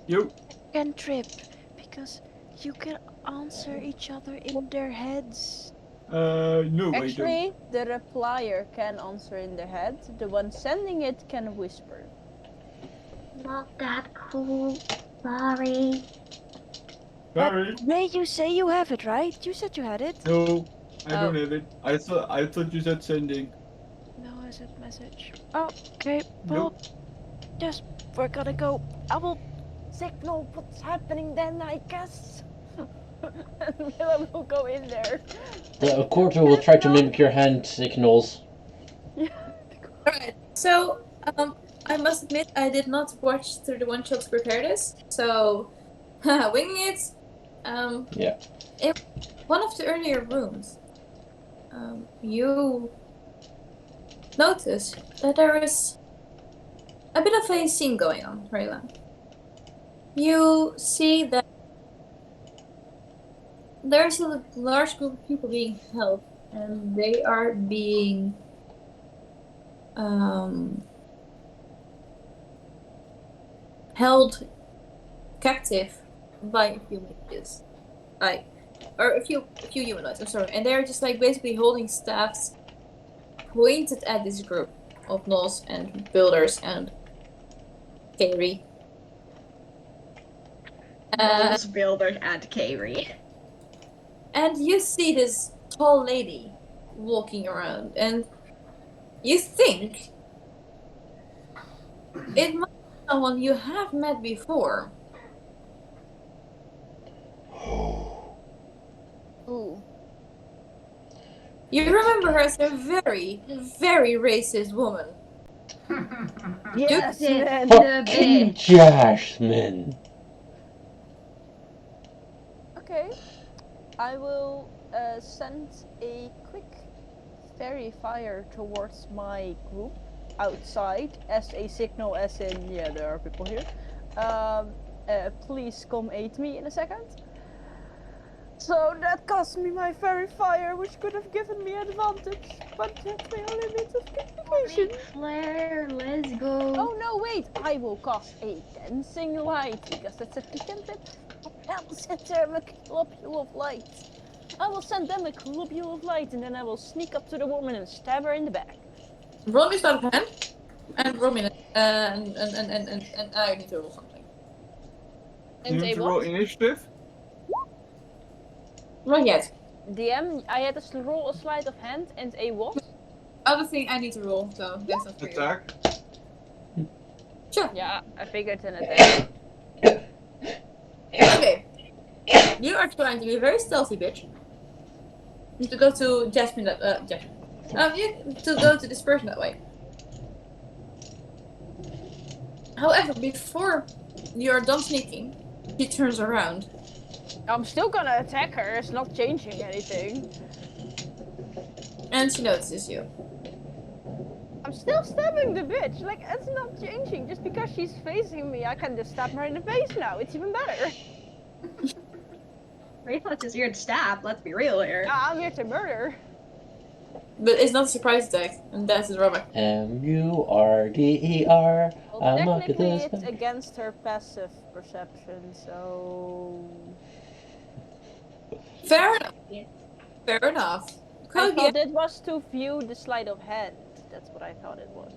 You. Cantrip, because you can answer each other in their heads. No, I don't. Actually, the replier can answer in their head. The one sending it can whisper. Not that cool. Sorry. Sorry. Ray, you say you have it, right? You said you had it. No, I Oh. don't have it. I thought you said sending. explicit message. Oh, okay, well, yes, we're gonna go. I will signal what's happening then, I guess. And Miller will go in there. The Corto will try to mimic your hand signals. Alright, so I must admit I did not watch through the one shot to prepare this, so winging it. Yeah. In one of the earlier rooms, you notice that there is a bit of a scene going on, Rayla. You see that there's a large group of people being held, and they are being held captive by a few mages, or a few humanoids. I'm sorry, and they're just like basically holding staffs pointed at this group of gnolls and builders and Kairi. Those builders and Kairi. And you see this tall lady walking around, and you think it might be someone you have met before. Ooh. You remember her as a very, very racist woman. Yes, It's man. the Fucking bitch. Jasmine. Okay. I will send a quick fairy fire towards my group outside as a signal, as in, yeah, there are people here. Please come aid me in a second. So that cost me my fairy fire, which could have given me advantage, but that's my only means of communication. Claire, let's go. Oh no, wait! I will cast a dancing light, because that's a cantrip. I will send them a globule of light. I will send them a globule of light, and then I will sneak up to the woman and stab her in the back. Roll me sleight of hand, and roll me and I need to roll something. You need to roll initiative? Not yet. DM, I had to roll a sleight of hand and a what? Other thing I need to roll, so that's not for you. Attack. Sure. Yeah, I figured an attack. Okay. You are trying to be very stealthy, bitch. You to go to Jasmine you to go to this person that way. However, before you are done sneaking, she turns around. I'm still gonna attack her, it's not changing anything. And she notices you. I'm still stabbing the bitch, like, it's not changing. Just because she's facing me, I can just stab her in the face now, it's even better. Rayla's is here to stab, let's be real here. I'm here to murder. But it's not a surprise attack, and that's the drawback. M-U-R-D-E-R. Well, I'm not technically this. it's against her passive perception, so... Fair enough. Fair enough. I Could be. thought it was to view the sleight of hand. That's what I thought it was.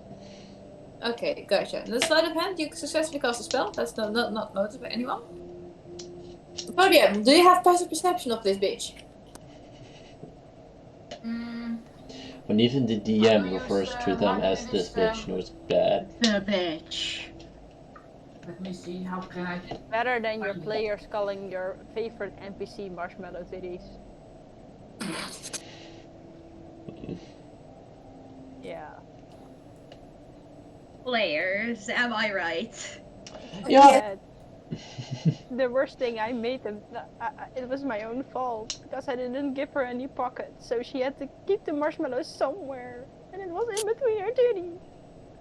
Okay, gotcha. The sleight of hand, you successfully cast a spell. That's not noticed by anyone. Fabian, do you have passive perception of this bitch? When even the DM refers to them as this bitch, knows bad. The bitch. Let me see, how can I... Better than your players calling your favorite NPC marshmallow titties. Yeah. Players, am I right? Yeah. The worst thing I made them, it was my own fault because I didn't give her any pockets, so she had to keep the marshmallows somewhere, and it was in between her titties.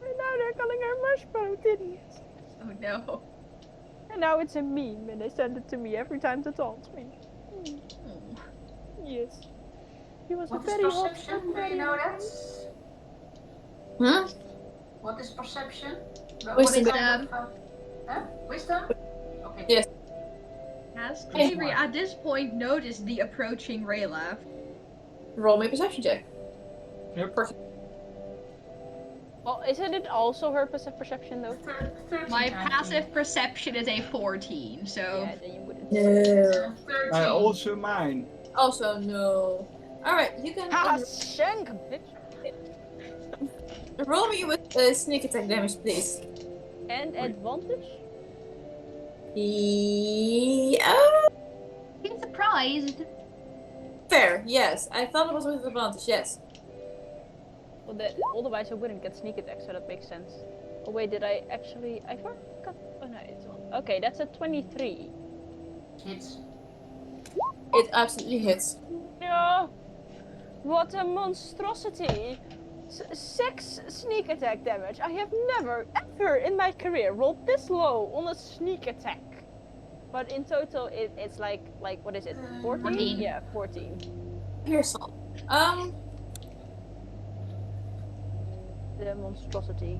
And now they're calling her marshmallow titties. Oh no. And now it's a meme, and they send it to me every time to taunt me. Yes. He was What a is very hot perception? Do very you know hot that? Hmm? What is perception? Wisdom. Wisdom? Okay. Yes. Has Kairi at this point noticed the approaching Rayla? Roll me a perception check. Yep. Perfect. Well, isn't it also her passive perception though? 13, My I passive think. perception is a 14, so... Yeah, then you wouldn't. No. 13. Also mine. Also no. Alright, you can. Ah, shank, bitch. Roll me with sneak attack damage, please. And advantage? Yeah. Being surprised. Fair, yes. I thought it was with advantage, yes. Well, otherwise I wouldn't get sneak attack, so that makes sense. Oh wait, did I actually? I forgot. Oh no, it's one. Okay, that's a 23. Hits. It absolutely hits. No, what a monstrosity! 6 sneak attack damage. I have never, ever in my career rolled this low on a sneak attack. But in total, it's like what is it? 14? 14. Yeah, 14. Here's some. The monstrosity.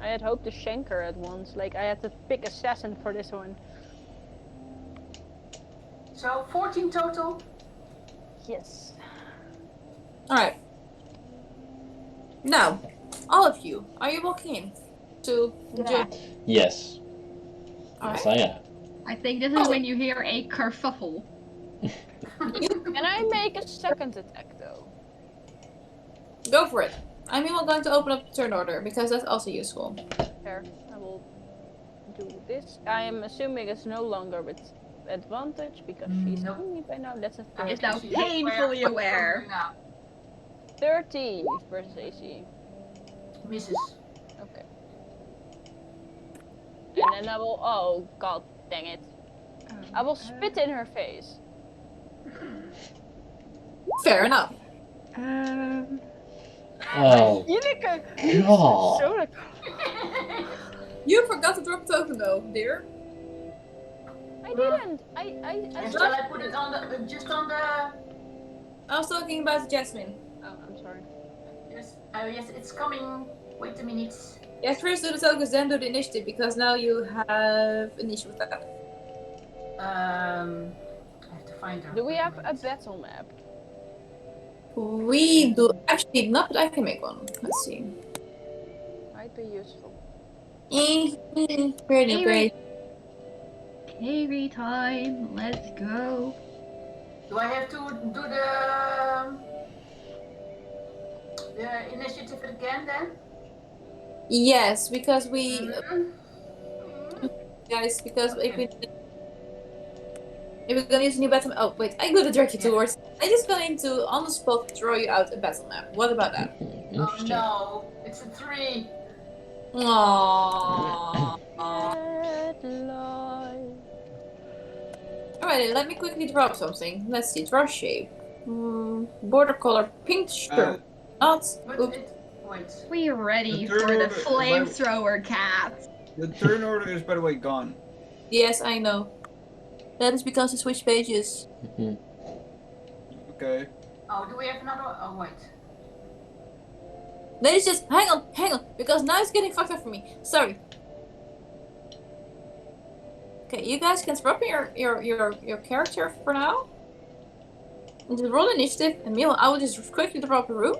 I had hoped to shank her at once. Like I had to pick assassin for this one. So 14 total. Yes. Alright. Now, all of you, are you walking in to Yeah. Yes. Yes, I am. I think this is when you hear a kerfuffle. Can I make a second attack though? Go for it. I'm even going to open up the turn order because that's also useful. Fair. I will do this. I am assuming it's no longer with advantage because she's Nope. seen me by now. That's a Is 13. now painfully aware. 13 versus AC. Misses. Okay. And then I will. Oh god dang it! I will spit in her face. Fair enough. Oh, Jineke! God. So like, You forgot to drop a token though, dear. I didn't. I Shall I put it on the just on the? I was talking about Jasmine. Oh, I'm sorry. Yes. Oh yes, it's coming. Wait a minute. Yes, first do the tokens, then do the initiative because now you have initiative with that. I have to find her. Do we have a battle map? We do actually not, but I can make one. Let's see. Might be useful. Pretty great. Carry time, let's go. Do I have to do the initiative again then? Yes, because we guys, because Okay. if we're gonna use a new battle map. Oh wait, I'm gonna direct you towards. I'm just going to on the spot draw you out a battle map. What about that? Oh Interesting. no, it's a 3. Aww. Deadline. Alright, let me quickly drop something. Let's see, draw shape. Border color pink, sure. Not. But Oops. wait. We're ready The third for the order- flamethrower cat. The turn order is, by the way, gone. Yes, I know. That is because I switched pages. Okay. Oh, do we have another? Oh wait. Ladies, just hang on, because now it's getting fucked up for me. Sorry. Okay, you guys can swap your character for now. And just roll initiative, and meanwhile I will just quickly drop a room.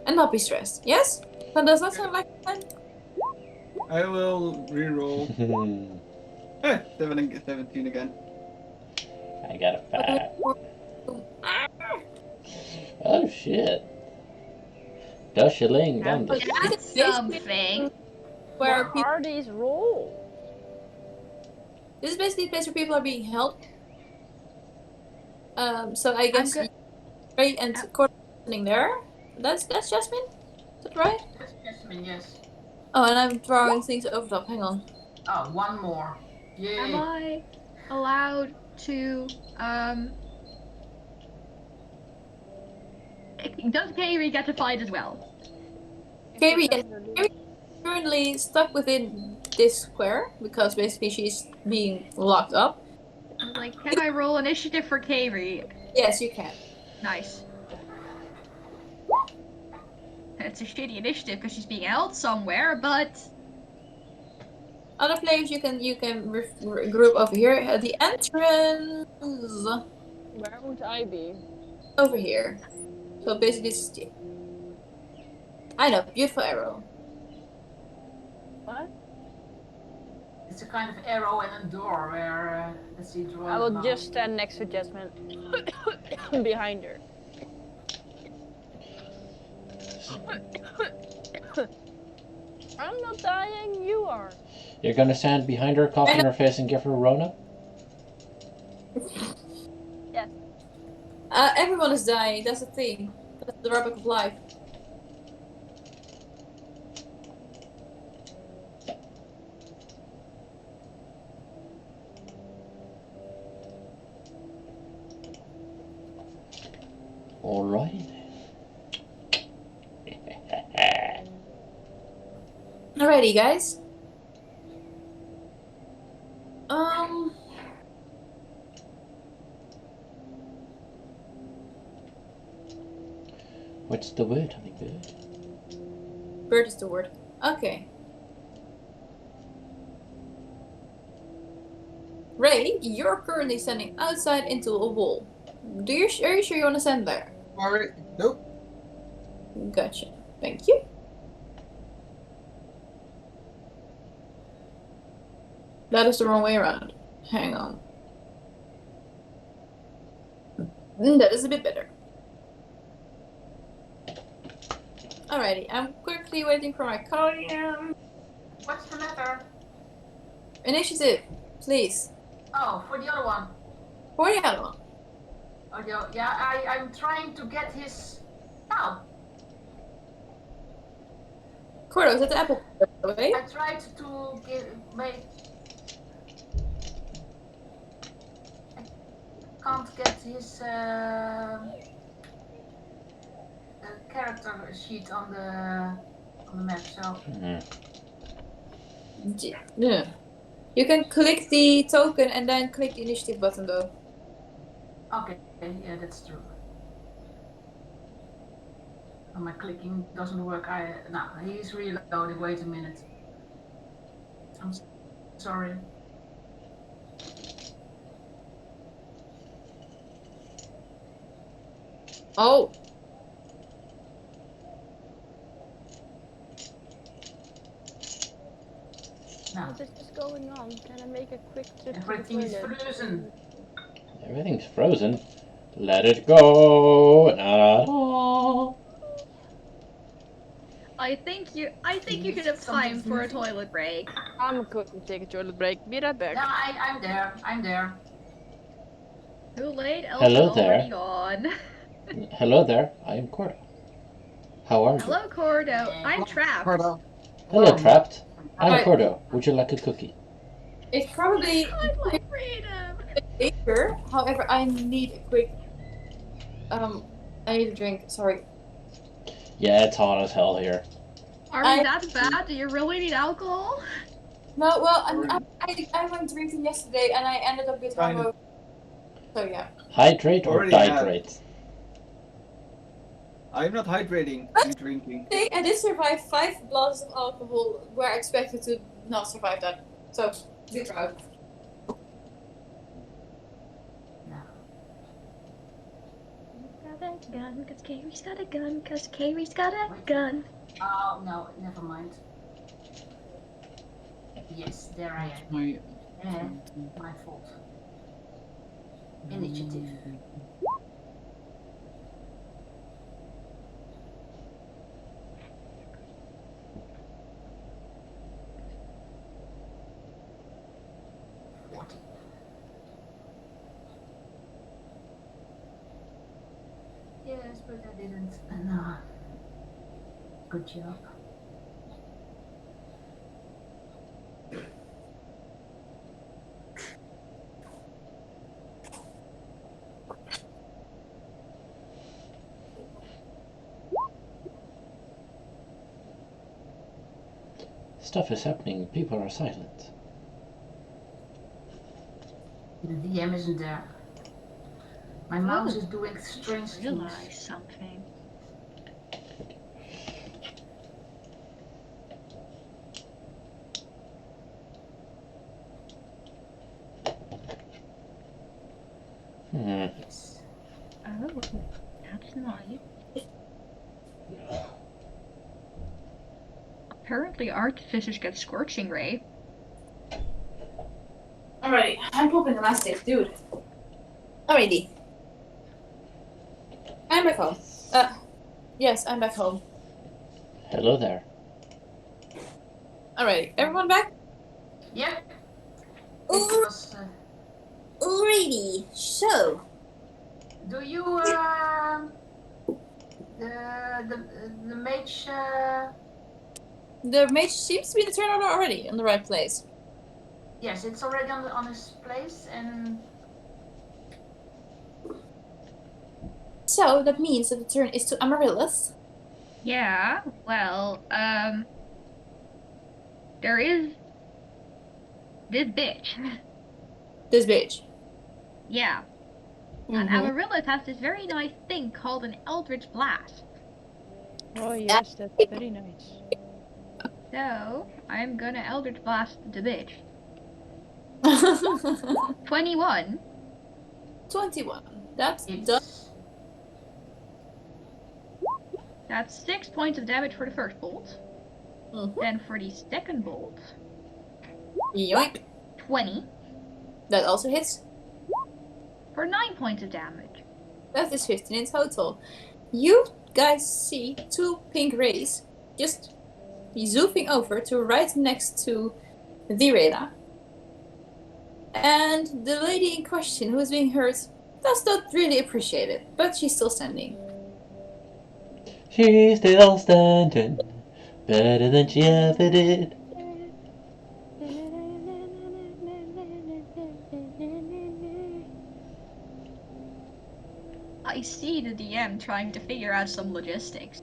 And not be stressed. Yes? But does that sound like a plan? I will reroll. 17 again. I got a 5. Oh shit. Dusha down the That's something. Where What people, are these rolls? this is basically a place where people are being held. So I guess Ray and Court sitting there. That's Jasmine? Is that right? That's Jasmine, yes. Oh, and I'm throwing things over top. Hang on. Oh, one more. Yay. Am I allowed to, does Kairi get to fight as well? Kairi, yes. Kairi is currently stuck within this square because basically she's being locked up. I was like, can I roll initiative for Kairi? Yes, you can. Nice. It's a shitty initiative because she's being held somewhere, but Other players, you can group over here at the entrance. Where would I be? Over here. So basically, it's I know, beautiful arrow. What? It's a kind of arrow and a door where let's see, draw. I will them just out. stand next to Jasmine. Behind her. I'm not dying, you are. You're gonna stand behind her, cough in her face, and give her Rona? Yes. Everyone is dying. That's the thing. That's the rubber of life. Alright. Alrighty, guys. What's the word, Honeybird? Bird is the word. Okay. Ray, you're currently standing outside into a wall. Are you sure you want to stand there? Alright. Nope. Gotcha. Thank you. That is the wrong way around. Hang on. That is a bit better. Alrighty, I'm quickly waiting for my column. What's the matter? Initiative, please. Oh, for the other one. For the other one. Oh, yeah, I'm trying to get his... Oh, Cordo, is that the apple? By the way? I tried to make... I can't get his character sheet on the map, so... Yeah. You can click the token and then click the initiative button though. Okay, yeah, that's true. Oh, my clicking doesn't work. No, he's reloading. Wait a minute. I'm sorry. Oh. No. What is going on? Can I make a quick trip to the Everything is toilet? frozen. Everything's frozen. Let it go. Na-na-na. I think you should have time for a toilet break. I'm going to take a toilet break. Be right back. Yeah, I'm there. I'm there. Too late, Hello Elsa there. already gone. Hello there, I am Corda. How are you? Hello, Cordo. I'm trapped. Cordo. Hello, Trapped. I'm Hi. Cordo. Would you like a cookie? It's probably I'd like freedom. later. However, I need a quick. I need a drink. Sorry. Yeah, it's hot as hell here. Are we that bad? Do you really need alcohol? No, well, I went drinking yesterday and I ended up with Kind of. hungover. So yeah. Hydrate or Already have. dihydrate? I'm not hydrating. I'm drinking. I did survive 5 glasses of alcohol where I expected to not survive that. So, be proud. Got a gun, cause Carrie's got a gun, cause Carrie's got a gun. Oh, no, never mind. Yes, there I am. Yeah, my fault. Initiative. Yes, but I didn't. No. Good job. Stuff is happening. People are silent. The DM isn't there. My mouse is doing strange things. Realize something. Yes. Oh, that's nice. Apparently artificers get scorching ray. Alrighty, I'm pooping elastic, dude. Alrighty. I'm back home. Yes, I'm back home. Hello there. Alright, everyone back? Yep. It Alrighty, was, so do you the mage the mage seems to be in the turn order already in the right place. yes, it's already on his place, and So that means that the turn is to Amaryllis. Yeah, well, there is this bitch. This bitch. Yeah. And Amaryllis has this very nice thing called an Eldritch Blast. Oh yes, that's very nice. So, I'm gonna Eldritch Blast the bitch. Mm-hmm. 21. 21. That's it's That's 6 points of damage for the first bolt. Mm-hmm. Then for the second bolt, Yoink. 20 That also hits. for 9 points of damage. That is 15 in total. You guys see two pink rays just zooming over to right next to the Rayla. And the lady in question who is being hurt does not really appreciate it, but she's still standing. She's still standing, better than she ever did. I see the DM trying to figure out some logistics.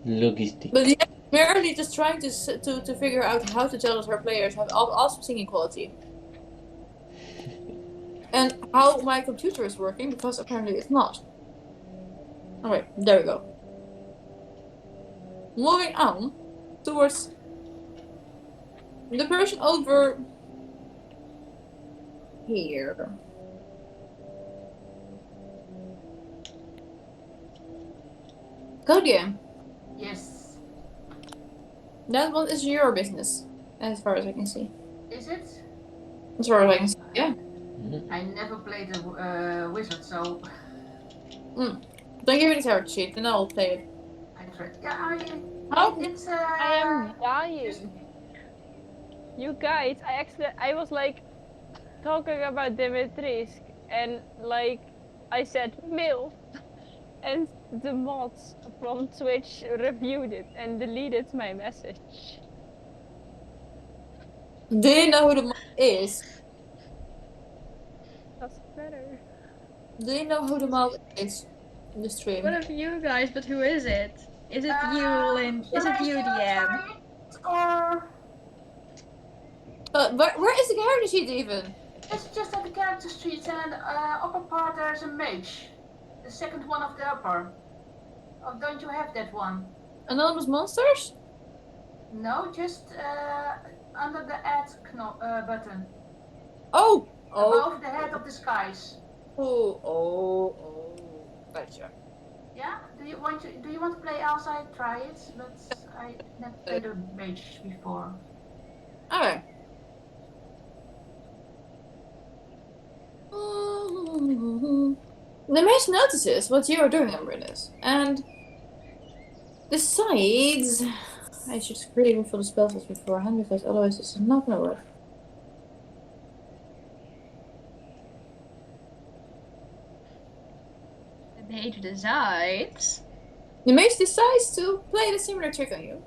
Logistic. But yeah, merely just trying to figure out how to tell that her players have awesome singing quality. And how my computer is working, because apparently it's not. Alright, there we go. Moving on towards the person over here. Go DM. yes. That one is your business, as far as I can see. Is it? As far as I can see, yeah. I never played a wizard, so Don't give me the character sheet, and I'll play it. I tried. Yeah, How? it's I am dying. You guys, I was like talking about Dimitrisque, and like I said MILF, and the mods from Twitch reviewed it and deleted my message. Do you know who the mod is? That's better. Do you know who the mod is in the stream? One of you guys, but who is it? Is it you, Lynn? Is it you, DM? Or Where is the character sheet even? it's just at the character street, and upper part there's a mage. The second one of the upper. Oh, don't you have that one? Anonymous Monsters? No, just under the add button. Oh! Above the head of the skies. Oh. Gotcha. Yeah? Do you want to play Elsa? I try it, but I never played a mage before. Alright. The mage notices what you are doing, Ambrynus, and decides... I should really refill the spell slots beforehand, because otherwise this is not gonna work. The mage decides. The mage decides to play the similar trick on you,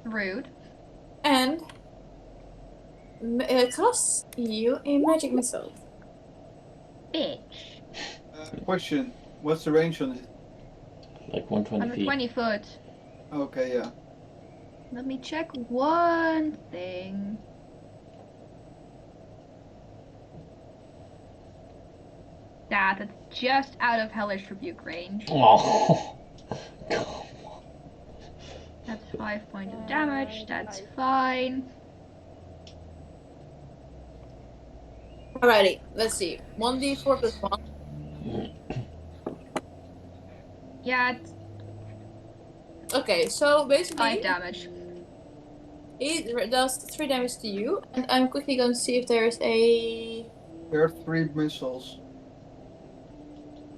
Rude. and costs you a magic missile. Bitch. Question: what's the range on it? Like 120 feet. 120 foot. Okay, yeah. Let me check one thing. That's just out of Hellish Rebuke range. Oh. That's 5 points of damage. That's fine. Alrighty, let's see. 1d4 plus 1. Yeah, it's Okay, so basically 5 damage. it does 3 damage to you, and I'm quickly going to see if there's a... There are 3 missiles.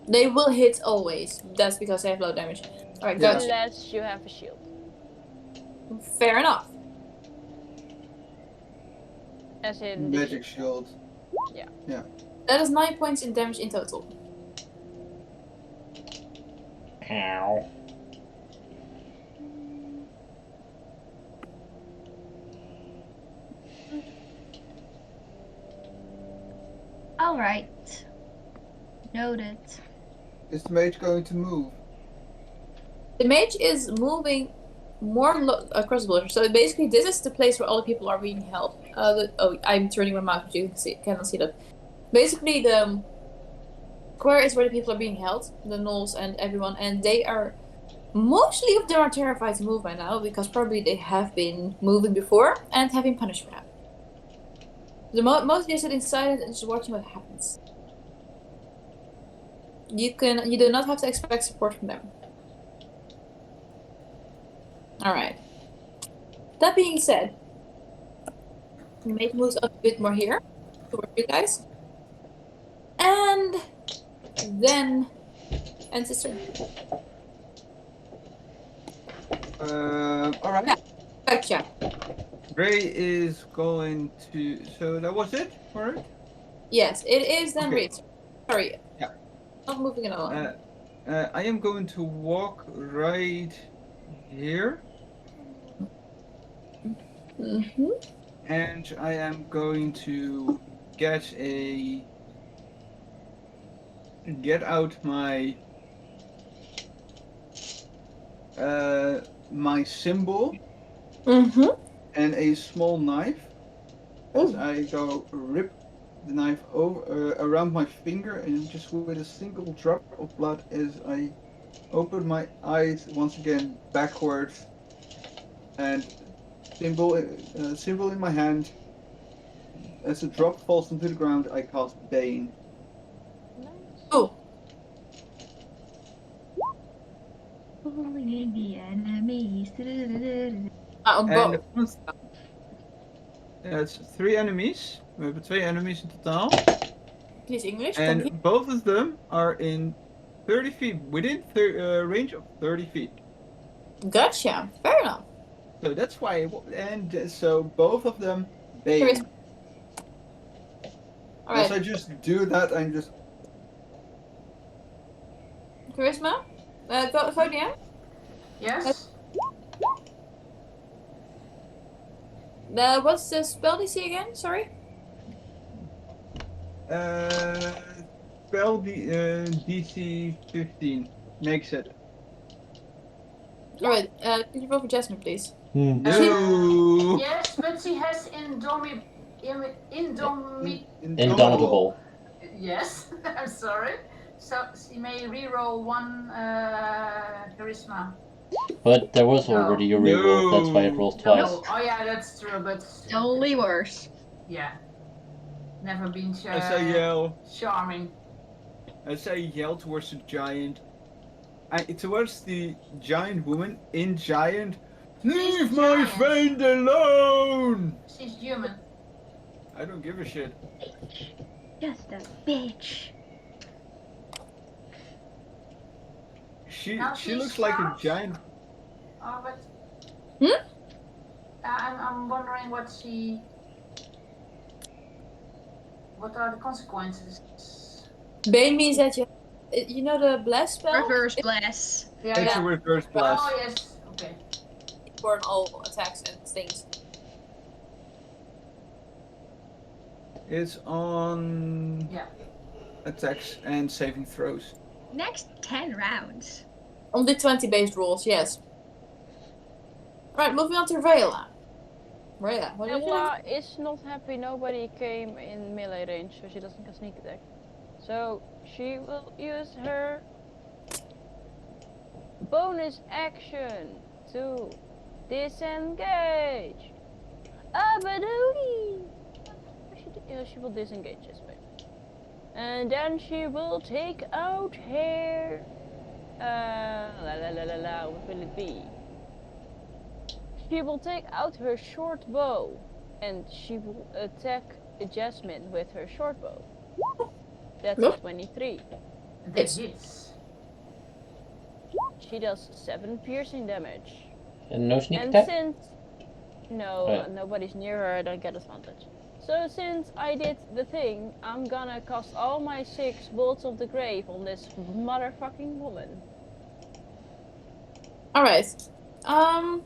They will hit always. That's because they have low damage. Alright, Yeah. gotcha. Unless you have a shield. Fair enough. As in the Magic shield. That is 9 points in damage in total. Ow. Alright. Noted. Is the mage going to move? The mage is moving more across the border. So basically, this is the place where all the people are being held. I'm turning my mouse, but you cannot see that. Basically, the square is where the people are being held, the gnolls and everyone, and they are mostly of them are terrified to move by now because probably they have been moving before and have been punished for that. Most of you are sitting silent and just watching what happens. You do not have to expect support from them. Alright. That being said, the mage moves up a bit more here towards you guys. And then ends his turn. Alright. Yeah. Gotcha. Ray is going to. So that was it, alright? Yes, it is then Okay. Ray's. Sorry. Yeah. Not moving it along. I am going to walk right here, Mm-hmm. and I am going to get out my my symbol Mm-hmm. and a small knife. As Ooh. I go rip the knife over around my finger, and just with a single drop of blood as I open my eyes once again backwards, and symbol in my hand. As a drop falls onto the ground, I cast Bane. Oh. Bullying the enemies. On En de both. first, it's 3 enemies. We hebben 2 enemies in totaal. Please English. Thank you. And both of them are in 30 feet, within range of 30 feet. Gotcha. Fair enough. So that's why, so both of them, Bane. Charisma. As I Alright. just do that, I'm just. Charisma? Go DM? Yes? What's the spell DC again? Sorry? Spell DC 15 makes it. Alright, could you roll for Jasmine, please? No! Yes, but she has Indomitable. Yes, I'm sorry. So she may re-roll 1 charisma. But there was already a reroll, that's why it rolls twice. No, oh yeah, that's true, but Only worse. yeah, never been As I yell, charming. towards the giant, towards the giant woman in giant. Leave my giant. friend alone! She's human. I don't give a shit. Just a bitch. She Now she she's looks like a sharp. giant. Oh, but Hmm? I'm wondering what are the consequences? Bane means that you know the blast spell? Reverse bless. Yeah, It's yeah. a reverse blast. Oh yes. Okay. For all attacks and things. It's on Yeah. attacks and saving throws. Next 10 rounds. On the 20 based rolls, yes. Right, moving on to Rayla. Rayla, what did you do? Ella is not happy nobody came in melee range, so she doesn't get sneak attack. So she will use her bonus action to disengage. Abadoogie! She will disengage this way. And then she will take out her what will it be? She will take out her short bow and she will attack Judgement with her short bow. That's Nope. a 23. That hits. she does 7 piercing damage. And no sneak And attack? since no, Oh. nobody's near her, I don't get advantage. So since I did the thing, I'm gonna cast all my 6 bolts of the grave on this motherfucking woman. Alright. Hang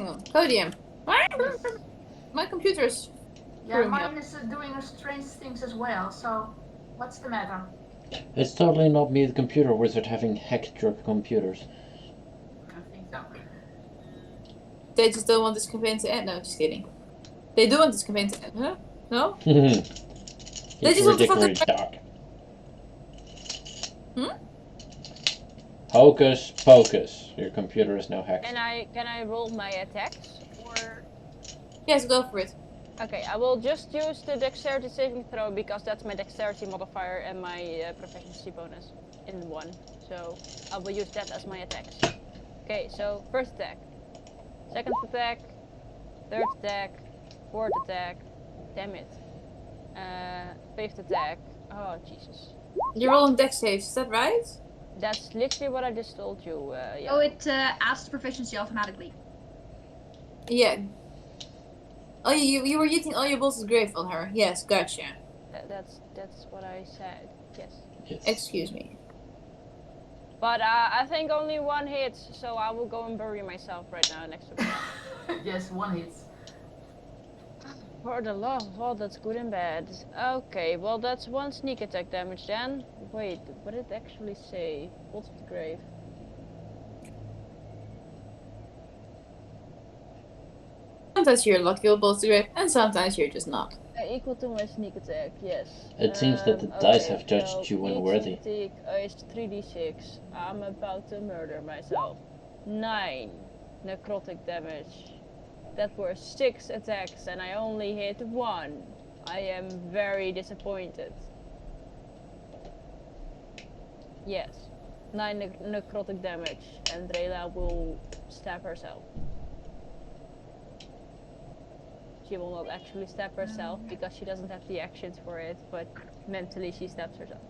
on. Podium. My computer's Yeah, screwing me mine up. is doing strange things as well, so what's the matter? It's totally not me, the computer wizard, having hacked your computers. I think so. They just don't want this campaign to end. No, just kidding. They do want this campaign to end, huh? No? It's just want to fuck ridiculously dark. Hmm? Hocus pocus. Your computer is now hacked. Can I roll my attacks? Or Yes, go for it. okay, I will just use the dexterity saving throw because that's my dexterity modifier and my proficiency bonus in one. So I will use that as my attacks. Okay, so first attack, second attack, third attack, fourth attack. Damn it. Fifth attack. Oh Jesus. You're rolling dex saves, is that right? That's literally what I just told you. Yeah. Oh, it adds to proficiency automatically. Yeah. Oh, you were using all your bolts of grave on her. Yes, gotcha. That's what I said. Yes. Yes. Excuse me. But I think only one hit, so I will go and bury myself right now next to her. Yes, one hit. For the love of all that's good and bad. Okay, well that's 1 sneak attack damage then. Wait, what did it actually say? Bolts of the grave. Sometimes you're lucky with bolts of grave, and sometimes you're just not. Equal to my sneak attack, yes. It seems that the dice okay, have judged so you each unworthy. Sneak is 3d6. I'm about to murder myself. 9 necrotic damage. That were 6 attacks and I only hit 1. I am very disappointed. Yes. 9 necrotic damage and Drela will stab herself. She will not actually stab herself because she doesn't have the actions for it, but mentally she stabs herself.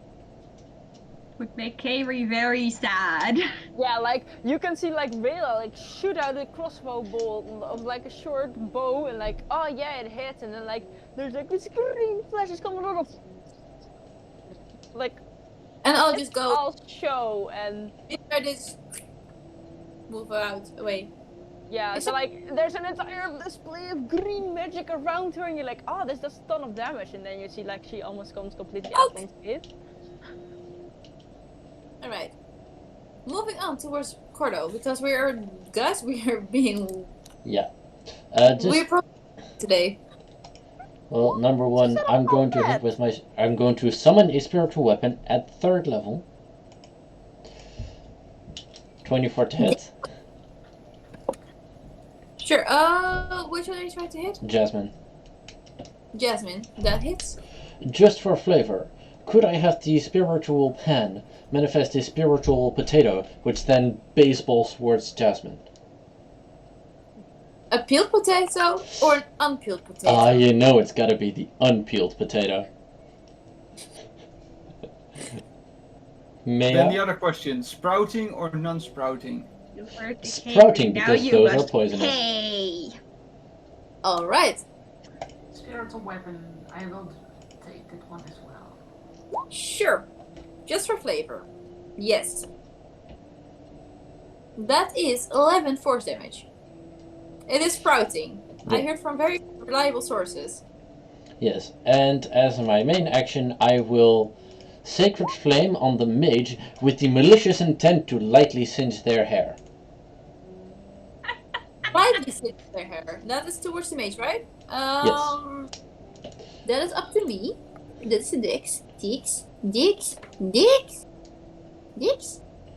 Would make Kairi very sad. Yeah, like you can see like Drela like shoot out a crossbow bolt of like a short bow and like oh yeah it hits and then like there's like this green flashes coming out of like And I'll just go. I'll show and I just move out away. yeah, so like there's an entire display of green magic around her and you're like, oh this does a ton of damage and then you see like she almost comes completely out on hit. Alright. Moving on towards Cordo, because we are being Yeah. we're probably today. Well, number one, I'm going to hit with I'm going to summon a spiritual weapon at 3rd level. 24 to hit. Sure. Which one are you trying to hit? Jasmine. Jasmine. That hits. Just for flavor, could I have the spiritual pan manifest a spiritual potato, which then baseballs towards Jasmine? A peeled potato or an unpeeled potato? Ah, you know it's gotta be the unpeeled potato. May Then I? the other question, sprouting or non-sprouting? You heard the Sprouting, Kairi, now because you those are must poisonous. pay. Alright. Spiritual weapon, I will take that one as well. Sure. Just for flavor. Yes. That is 11 force damage. It is sprouting. I Yeah. heard from very reliable sources. Yes, and as my main action, I will Sacred Flame on the mage with the malicious intent to lightly singe their hair. Lightly singe their hair. That is towards the mage, right? That is up to me. That's a Dix. Dix.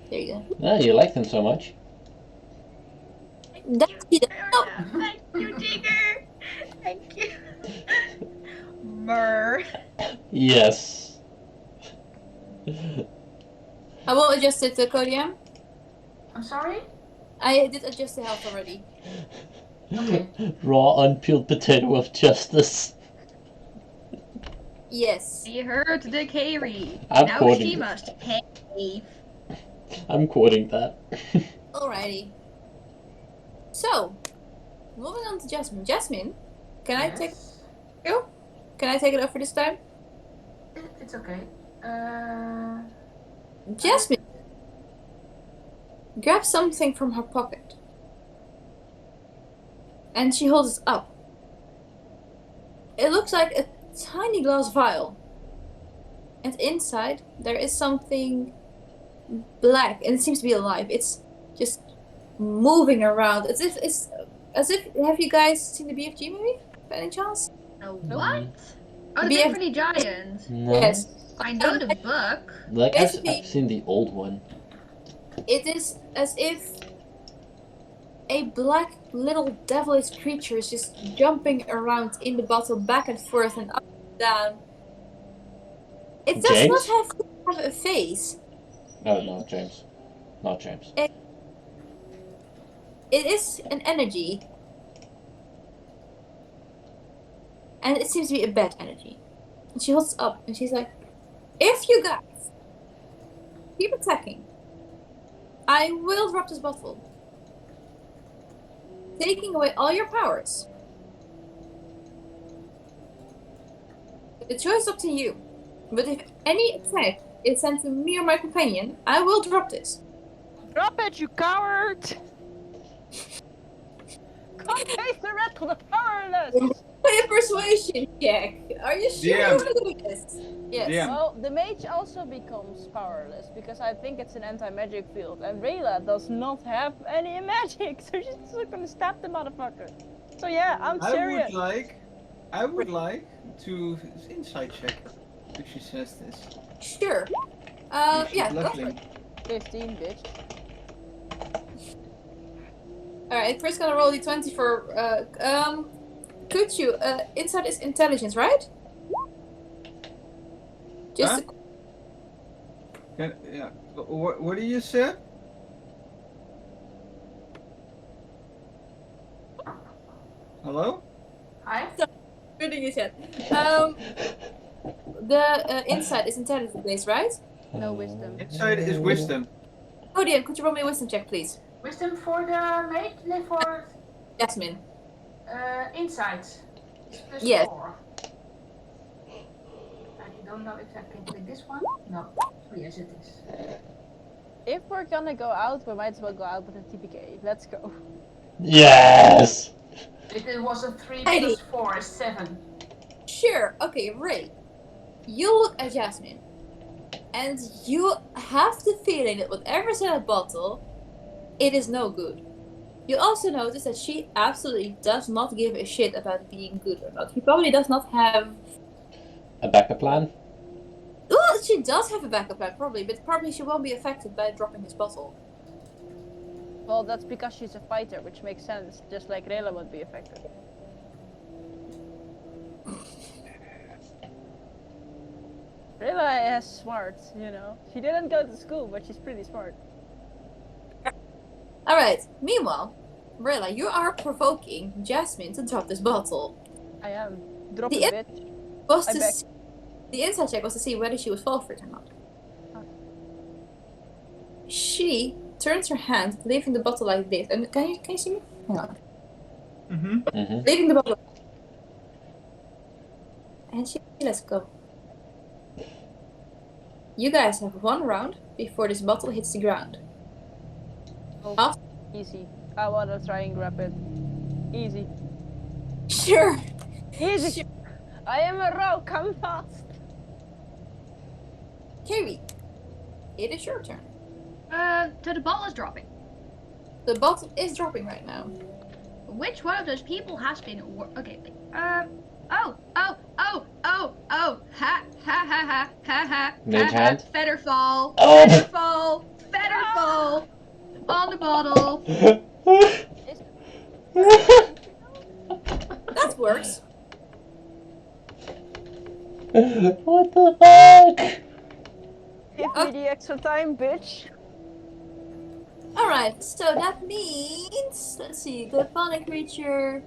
There you go. Ah, you like them so much. That's it. No. Thank you, Digger. Thank you. Myrrh. Yes. I will adjust it, Kodiam. I'm sorry? I did adjust the health already. Okay. Raw unpeeled potato of justice. Yes. You heard the Kairi. I'm Now quoting she it. must pay. I'm quoting that. Alrighty. So, moving on to Jasmine. Jasmine, can I take you? Can I take it over this time? It's okay. Jasmine grabs something from her pocket. And she holds it up. It looks like a tiny glass vial. And inside there is something black, and it seems to be alive. It's just moving around as if have you guys seen the BFG movie by any chance? What? Oh, the BF Big Pretty Giant. No. Yes. I know the book. Like, I've Basically- seen the old one. It is as if a black little devilish creature is just jumping around in the bottle back and forth and up and down. It does James? not have a face. Oh, no, James. Not James. It is an energy. And it seems to be a bad energy. And she holds it up and she's like, if you guys keep attacking, I will drop this bottle, taking away all your powers. The choice is up to you. But if any attack is sent to me or my companion, I will drop this. Drop it, you coward! Come face the rest of the powerless! Play a persuasion check. Are you sure you DM. want to do this? Yes. DM. Well, the mage also becomes powerless because I think it's an anti-magic field, and Rayla does not have any magic, so she's just gonna stab the motherfucker. So yeah, I'm serious. I would like to insight check if she says this. Sure. If she's Yeah, go for luckily- it. 15, bitch. Alright, first gonna roll d20 for, could you, inside is intelligence, right? Just, Yeah. What do you say? Hello? Hi. good thing you said. The inside is intelligence based, right? No wisdom. Inside is wisdom. Oh, DM, could you roll me a wisdom check, please? Wisdom for the mate? No, for Jasmine. insights. It's plus Yes. 4. I don't know if I can click this one. No. Oh, yes, it is. If we're gonna go out, we might as well go out with a TPK. Let's go. Yes! It was a 3 Heidi. plus 4 is 7. Sure, okay, Ray. You look at Jasmine, and you have the feeling that whatever's in that bottle, it is no good. You also notice that she absolutely does not give a shit about being good or not. She probably does not have... A backup plan? Well, she does have a backup plan, probably, but probably she won't be affected by dropping this bottle. Well, that's because she's a fighter, which makes sense, just like Rayla would be affected. Rayla is smart, you know. She didn't go to school, but she's pretty smart. Alright, meanwhile, Rayla, you are provoking Jasmine to drop this bottle. I am. Drop The it, bitch. Was I to beg. see, the inside check was to see whether she would fall for it or not. She turns her hand, leaving the bottle like this. And can you see me? Hang on. Mm-hmm. Mm-hmm. Leaving the bottle. And she lets go. You guys have one round before this bottle hits the ground. Oh, Off. easy. I wanna try and grab it. Easy. Sure. Easy. I am a rogue, come fast. Carrie, it is your turn. So the ball is dropping. The bottle is dropping right now. Which one of those people has been okay? Ha ha ha ha. Mage hand? Featherfall. Oh! Featherfall. Featherfall. On the bottle. That works. What the fuck? Give me the extra time, bitch. Alright, so that means, let's see, the falling creature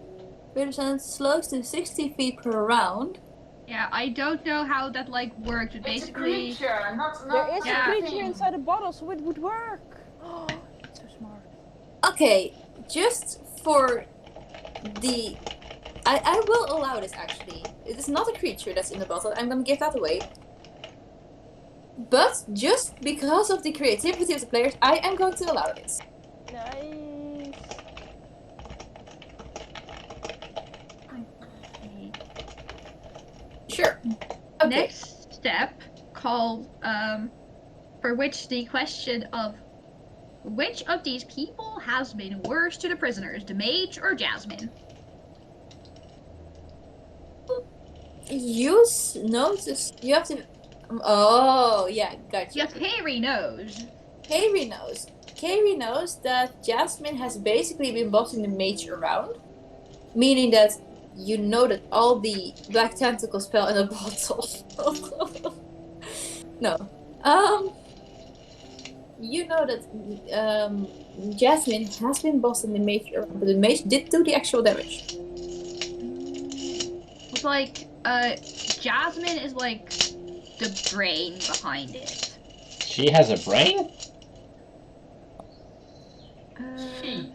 represents slows to 60 feet per round. Yeah, I don't know how that like works, but It's a basically. creature, not There is Yeah. a creature thing. inside the bottle, so it would work. Oh, it's so smart. Okay, just for the... I will allow this, actually. It is not a creature that's in the bottle. I'm gonna give that away. But just because of the creativity of the players, I am going to allow this. Nice. Sure. Okay. Next step called for which the question of which of these people has been worse to the prisoners, the mage or Jasmine? You notice you have to. Oh yeah, gotcha. Yes, Harry knows. Kairi knows. Kairi knows that Jasmine has basically been bossing the mage around, meaning that you know that all the black tentacles fell in a bottle. No. You know that Jasmine has been bossing the mage around, but the mage did do the actual damage. It's like Jasmine is like the brain behind it. She has a brain? She.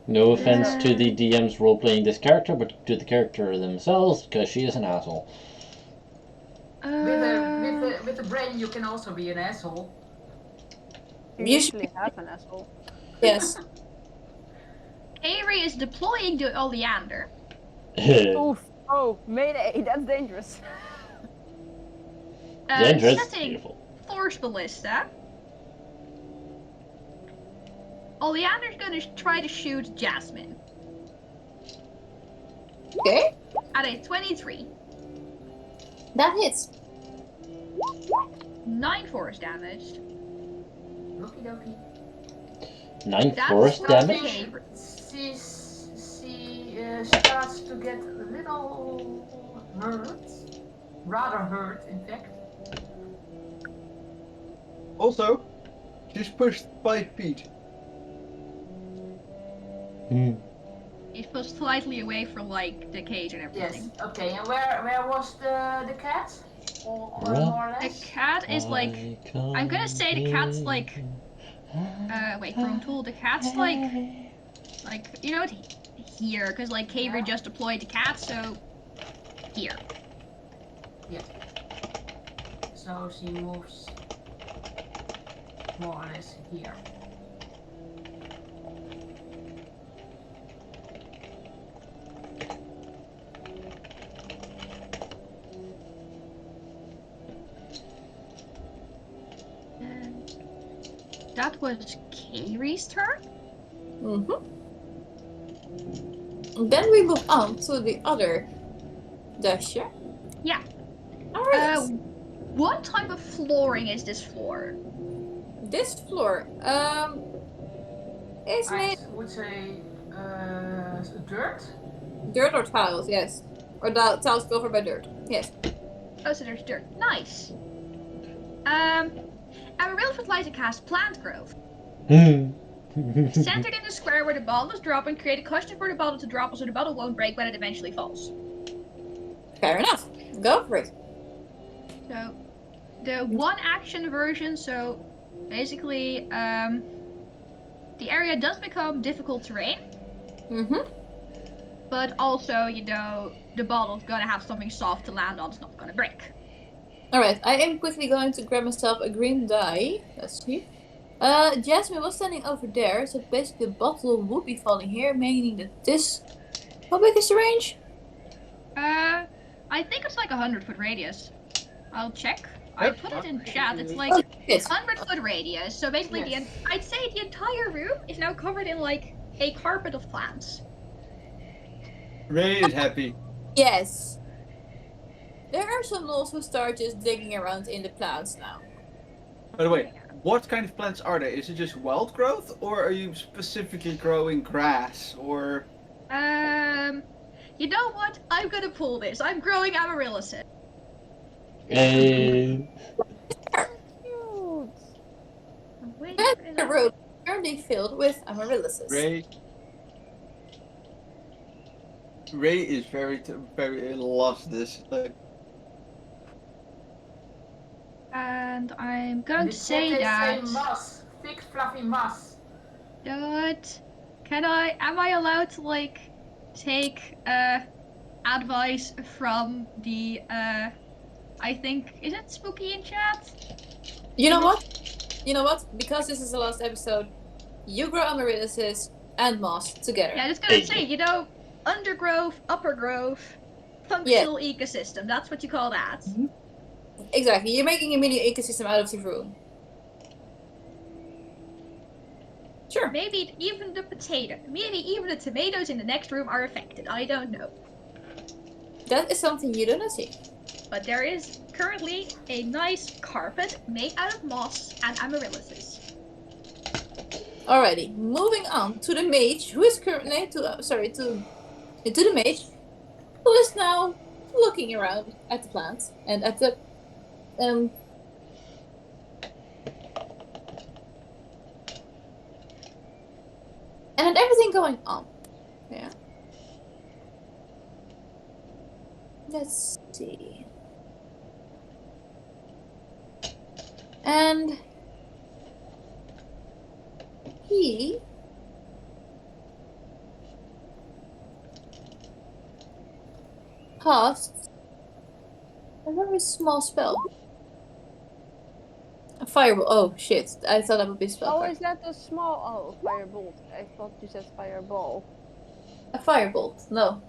No offense to the DMs role-playing this character, but to the character themselves, because she is an asshole. With the brain, you can also be an asshole. You You usually have an asshole. Yes. Avery is deploying the oleander. Oof. Oh, Mayday, that's dangerous. Dangerous. Setting Beautiful. Force Ballista. Oleander's gonna try to shoot Jasmine. Okay. At a 23. That hits. 9 force damage. Okie dokie. 9 That's force not damage? okay. She starts to get a little hurt. Rather hurt, in fact. Also, she's pushed 5 feet. He's pushed slightly away from like the cage and Yes. everything. Okay. And where was the cat? Or more or The less. cat is like, I'm gonna say the cat's like, wait, prone tool. The cat's like, you know what? Here, because like Caver just deployed the cat, so here. Yeah. So she moves more or less here. That was Kairi's turn. Then we move on to the other dasher. Yeah. Alright. What type of flooring is this floor? This floor, is made I would say dirt. dirt or tiles, yes. Or tiles covered by dirt, yes. Oh, so there's dirt. Nice. Amarillo would like to cast Plant Growth. Centered in the square where the bottle is dropping, create a cushion for the bottle to drop so the bottle won't break when it eventually falls. Fair enough. Go for it. So, the one action version, so basically, the area does become difficult terrain. But also, you know, the bottle's gonna have something soft to land on, it's not gonna break. Alright, I am quickly going to grab myself a green die. Let's see. Jasmine was standing over there, so basically the bottle would be falling here, meaning that this... How big is the range? I think it's like 100-foot radius. I'll check. I put it in chat. It's like Oh, shit. 100-foot radius. So basically, Yes. I'd say the entire room is now covered in like a carpet of plants. Ray is happy. Yes. There are some lulz who start just digging around in the plants now. By the way, what kind of plants are they? Is it just wild growth, or are you specifically growing grass, or... You know what? I'm gonna pull this. I'm growing amaryllis. Cute. Wait, The road is currently filled with amaryllises. Ray? Ray is very lost this. Like, And I'm going In to the say chat they that. say moss. Thick fluffy moss. But am I allowed to like take advice from the I think is it Spooky in chat? You know what? You know what? Because this is the last episode, you grow amaryllises and moss together. Yeah, I was gonna say, you know, undergrowth, upper growth, functional ecosystem. That's what you call that. Exactly. You're making a mini ecosystem out of the room. Sure. Maybe even the tomatoes in the next room are affected. I don't know. That is something you do not see. But there is currently a nice carpet made out of moss and amaryllises. Alrighty, moving on to the mage, who is currently to the mage, who is now looking around at the plants and at the and at everything going on. Yeah. Let's see. And he cast a very small spell. A fireball. Oh shit! I thought that would be a spell. Oh, is that a small? Oh, firebolt. I thought you said fireball. A firebolt. No.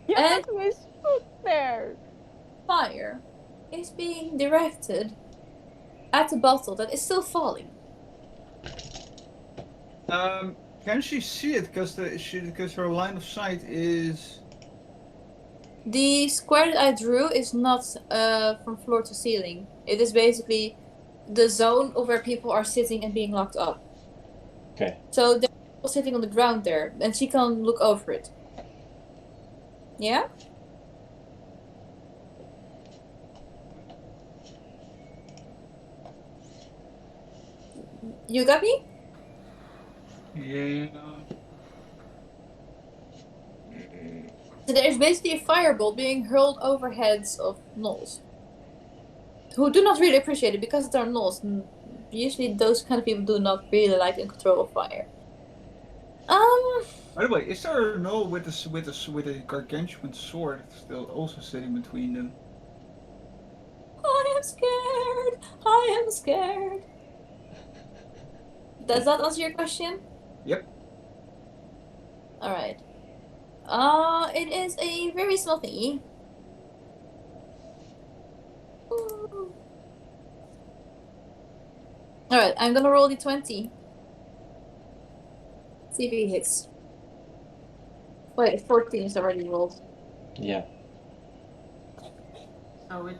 You And- had my foot there. Fire is being directed at the bottle that is still falling. can she see it? Because her line of sight is. The square that I drew is not from floor to ceiling. It is basically the zone of where people are sitting and being locked up. Okay. So there are people sitting on the ground there, and she can look over it. Yeah? You got me? Yeah. So there is basically a firebolt being hurled over heads of gnolls. Who do not really appreciate it because they're gnolls. And usually those kind of people do not really like in control of fire. By the way, is there a gnoll with a gargantuan sword still also sitting between them? I am scared. I am scared. Does that answer your question? Yep. Alright. It is a very small thingy. Alright, I'm gonna roll the 20. See if he hits. Wait, 14 is already rolled. Yeah. So it.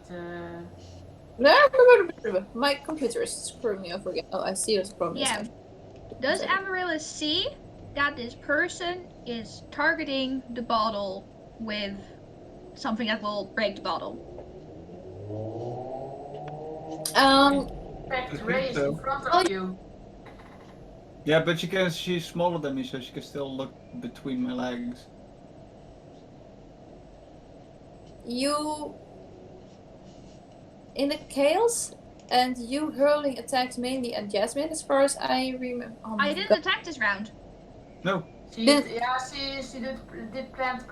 My computer is screwing me over again. Oh, I see it's from this Yeah. side. Does Amaryllis see that this person is targeting the bottle with something that will break the bottle? Fact, think Ray is so. in front of you. Yeah, but she's smaller than me, so she can still look between my legs. You in the chaos and you hurling attacks mainly at Jasmine as far as I remember. Oh my I didn't God. attack this round, No. She Did- did plants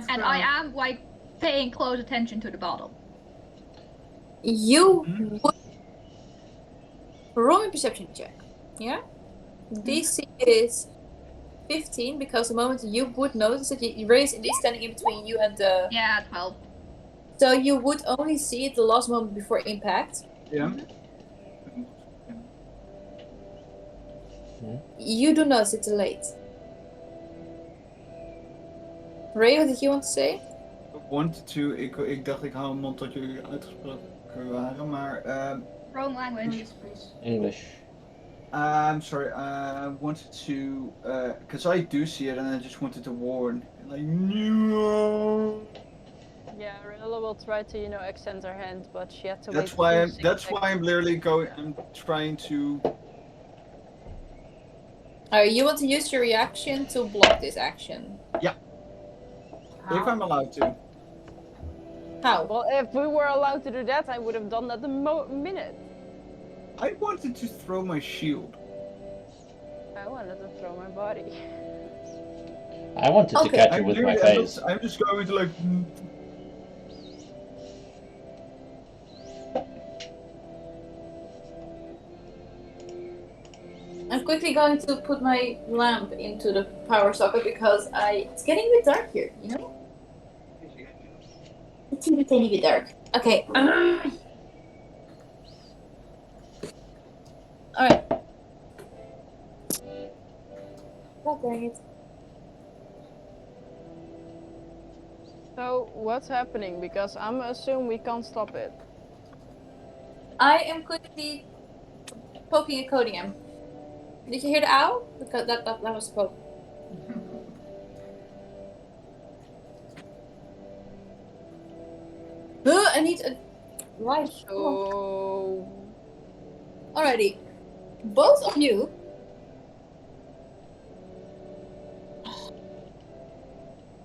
and grow. I am like paying close attention to the bottle. You Mhm. would roll a perception check. Yeah? DC is 15 because the moment you would notice that Ray is indeed standing in between you and the. Yeah, 12. So you would only see it the last moment before impact. Yeah. You do notice it late. Ray, what did you want to say? Wanted to, ik dacht ik hou een mond tot jullie uitgesproken waren, maar Wrong language. Please, please. English. I'm sorry, I wanted to, because I do see it and I just wanted to warn, like, no. Yeah, Renilla will try to, extend her hand, but she had to wait. That's why I'm literally I'm trying to. You want to use your reaction to block this action? Yeah. If I'm allowed to. How? Well, if we were allowed to do that, I would have done that the minute. I wanted to throw my shield. I wanted to throw my body. I wanted to Okay. catch it with my face. I'm just going to like. I'm quickly going to put my lamp into the power socket because it's getting a bit dark here, you know? It's a tiny bit dark. Okay. Alright. God dang it. So, what's happening? Because I'm assuming we can't stop it. I am quickly poking and coding him. Did you hear the owl? Because that was the poke. I need a light. So, Alrighty. Both of you.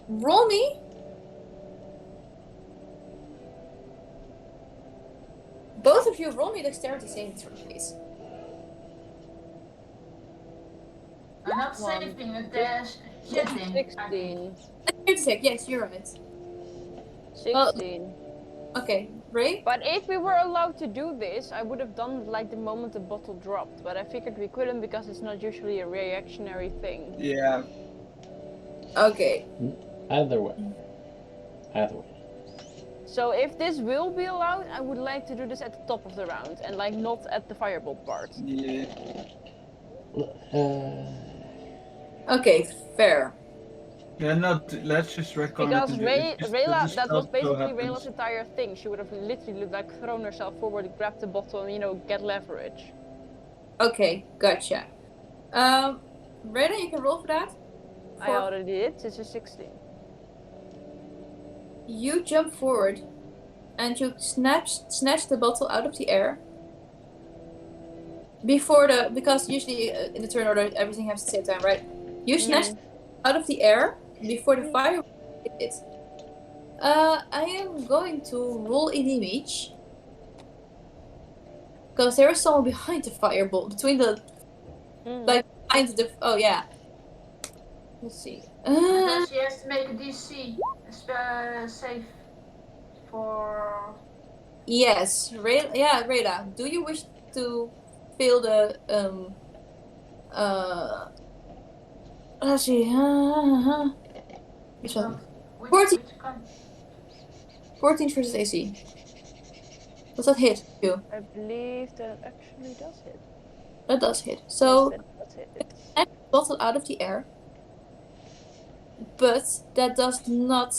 Roll me. Both of you roll me dexterity saving throw, please. I'm not saving a dash. Shitting. 16. 36, yes, you're right. 16. Okay, Ray? But if we were allowed to do this, I would have done it like the moment the bottle dropped. But I figured we couldn't because it's not usually a reactionary thing. Yeah. Okay. Either way. Either way. So if this will be allowed, I would like to do this at the top of the round and like not at the firebolt part. Yeah. Okay, fair. Yeah, not. Let's just record Because it. Rayla, that was basically Rayla's entire thing. She would have literally like thrown herself forward, grabbed the bottle, and get leverage. Okay, gotcha. Reda, you can roll for that. I already did. It's a 16. You jump forward, and you snatch the bottle out of the air. Because usually in the turn order everything happens at the same time, right? You snatch out of the air before the fire hit it. I am going to roll a damage. Because there is someone behind the firebolt. Between the... Like, behind the... Oh, yeah. Let's see. So she has to make a DC save for... Yes. Reda. Do you wish to fail the... Let's see. Which one? 14. 14 versus AC. Does that hit you? I believe that actually does hit. That does hit. So, yes, that does hit. snatch the bottle out of the air. But that does not,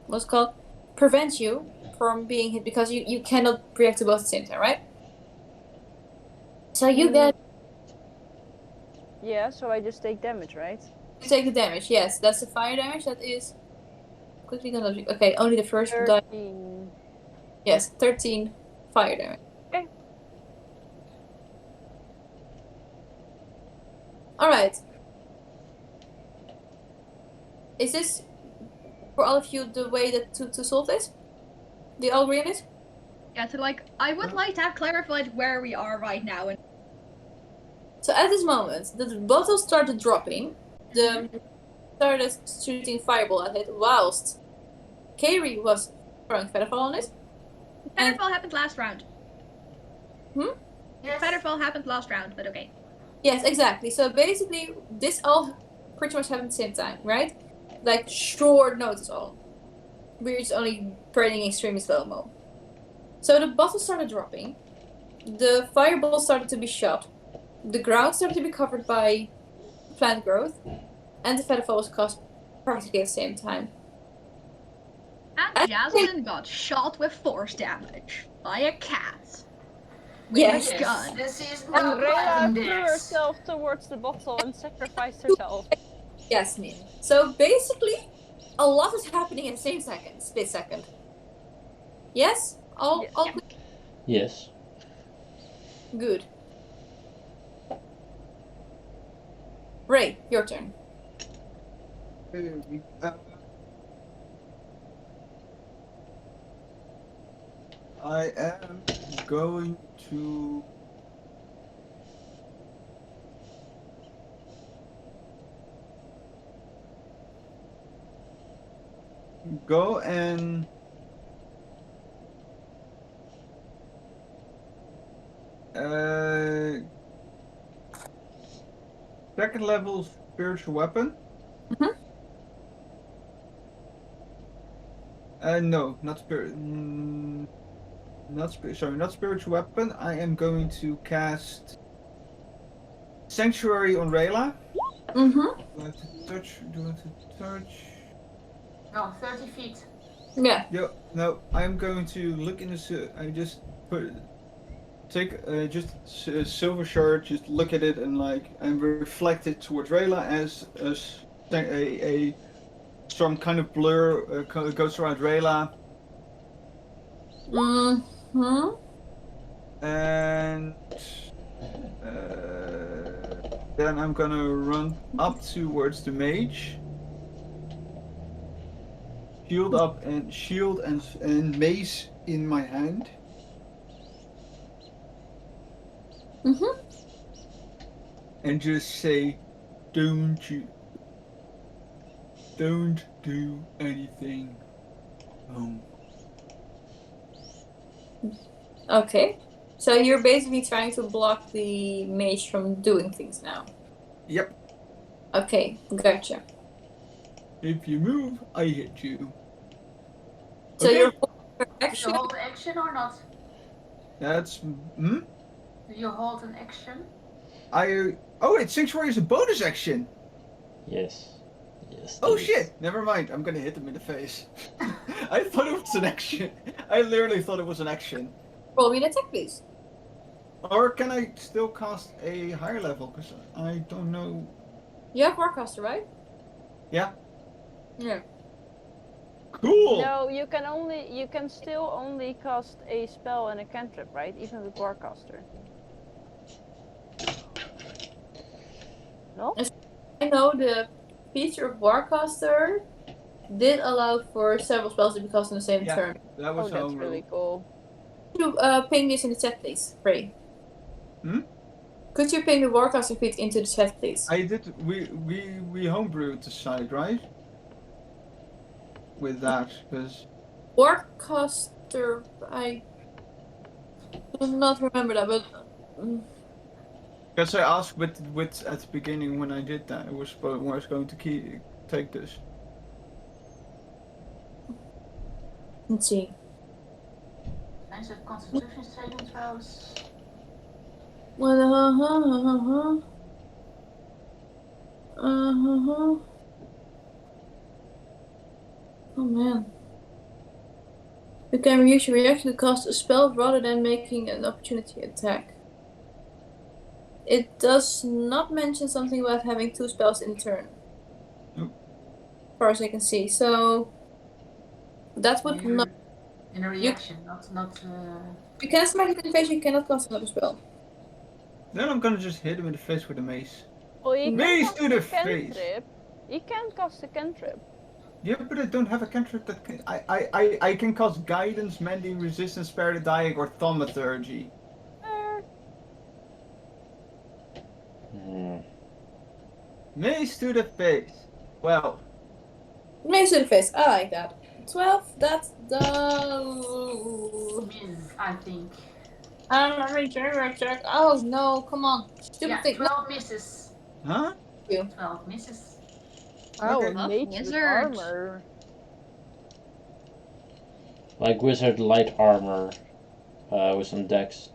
what's it called? Prevent you from being hit because you cannot react to both at the same time, right? So you get... Yeah, so I just take damage, right? You take the damage, yes. That's the fire damage. That is... Quickly gonna... Okay, only the first die. 13. Yes, 13 fire damage. Okay. Alright. Is this, for all of you, the way that to solve this? Do you all agree on it? Yeah, so like, I would like to have clarified where we are right now. So at this moment, the bottle started dropping. The started shooting fireball at it, whilst Kairi was throwing Featherfall on it. Featherfall happened last round. Yes. Featherfall happened last round, but okay. Yes, exactly. So basically, this all pretty much happened at the same time, right? Like, short notice all. We're just only burning extremely slow-mo. So the bottle started dropping. The fireball started to be shot. The ground started to be covered by plant growth. And the Featherfall was cast practically at the same time. And Jasmine got shot with force damage by a cat. Yes. Gun. This is And not Rayla this. threw herself towards the bottle and sacrificed herself. Yasmin. So basically, a lot is happening in the same second, split second. Yes? All Yes. good. Ray, your turn. I am going to go and second level spiritual weapon. No, not spirit. Not spiritual weapon. I am going to cast Sanctuary on Rayla. Mm-hmm. Do I have to touch? Do I have to touch? No, 30 feet. Yeah. No, I'm going to look in the. I just take just a silver shard, just look at it and and reflect it towards Rayla as a some kind of blur goes around Rayla. Mm-hmm. And then I'm gonna run up towards the mage. Shield and mace in my hand. Mm-hmm. And just say, don't do anything. Okay. So you're basically trying to block the mage from doing things now. Yep. Okay, gotcha. If you move, I hit you. So okay. you're Do you hold action or not? That's Do you hold an action? It's Sanctuary is a bonus action. Yes. Yes. Oh shit! Never mind. I'm gonna hit him in the face. I thought it was an action. I literally thought it was an action. Roll me an attack, please. Or can I still cast a higher level? Because I don't know. You have Warcaster, right? Yeah. Yeah. Cool. No, you can still only cast a spell and a cantrip, right? Even with Warcaster. No? I know the feature of Warcaster did allow for several spells to be cast in the same turn. That was that's really cool. Could you ping this in the chat, please? Pray. Could you ping the Warcaster feat into the chat, please? I did. We homebrewed the site, right? With that, because Warcaster, I do not remember that, but because I asked with at the beginning when I did that, I was going to take this. let's see. Zijn ze Constitution saving throws? Oh man. You can use your reaction to cast a spell rather than making an opportunity attack. It does not mention something about having 2 spells in turn. Nope. As far as I can see. So that would not. In a reaction, not. You can smack it in the face, you cannot cast another spell. Then I'm gonna just hit him in the face with a mace. Well, you Mace can to cast the a face. cantrip. You can cast a cantrip. Yeah, but I don't have a cantrip that can. I can cast guidance, mending, resistance, spare the dying, or thaumaturgy. Mace to the face. Well. Mace to the face, I like that. 12, that's the. Miss, I think. Let me check. Oh no, come on. Stupid thing. 12 misses. Huh? 12 misses. Oh, Okay. a mage with Wizard. armor. Like wizard light armor, with some dex.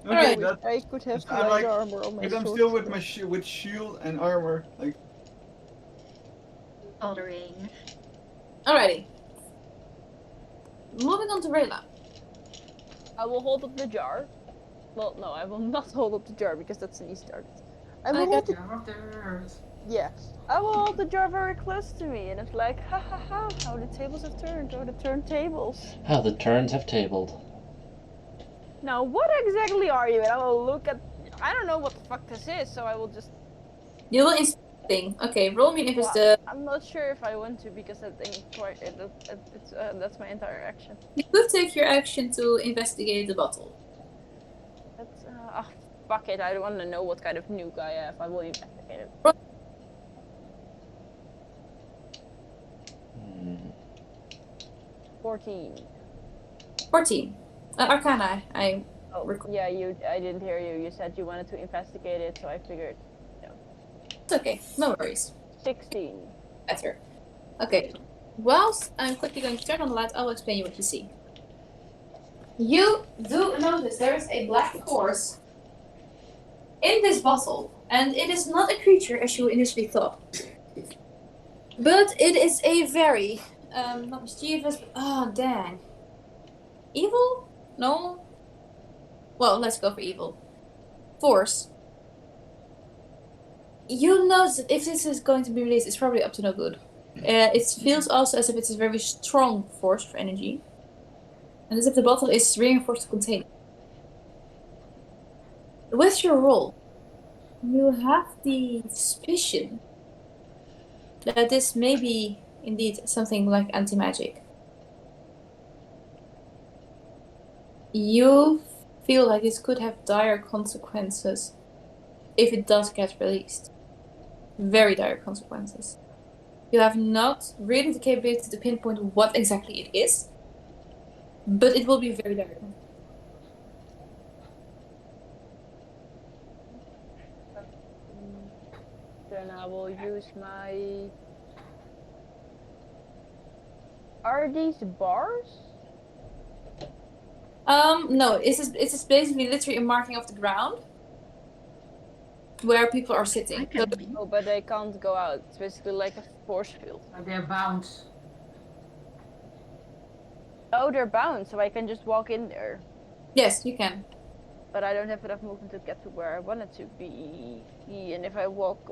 Okay, Alright. that. I could have I'm light like- armor on my But I'm sword. still with my with shield and armor. Like. Soldering. Alrighty. Moving on to Rayla. I will hold up the jar. Well, no, I will not hold up the jar because that's an easy target. I will hold the Jar of the Earth. I will hold the jar very close to me, and it's like, ha ha ha, how the tables have turned, or the turntables. How the turns have tabled. Now, what exactly are you? And I will look at. I don't know what the fuck this is, so I will just. You will thing. Okay, roll me if it's Well, the. I'm not sure if I want to because I think that's my entire action. You could take your action to investigate the bottle. That's fuck it. I don't want to know what kind of nuke I have. I will investigate it. Hmm. 14. 14. Arcana. Oh, yeah, I didn't hear you. You said you wanted to investigate it, so I figured. It's okay. No worries. 16. Better. Okay. Whilst I'm quickly going to turn on the light, I will explain you what you see. You do notice there is a black force in this bottle, and it is not a creature as you initially thought. But it is a very, not mischievous, but, oh dang. Evil? No? Well, let's go for evil. Force. You notice that if this is going to be released, it's probably up to no good. It feels also as if it's a very strong force for energy. And as if the bottle is reinforced to contain it. With your roll, you have the suspicion that this may be indeed something like anti-magic. You feel like this could have dire consequences if it does get released. Very dire consequences. You have not really the capability to pinpoint what exactly it is, but it will be very dire. Then I will use my... Are these bars? No, it's basically literally a marking of the ground where people are sitting. So, Oh, but they can't go out. It's basically like a force field. They're bound. Oh, they're bound, so I can just walk in there. yes, you can. But I don't have enough movement to get to where I want it to be. And if I walk...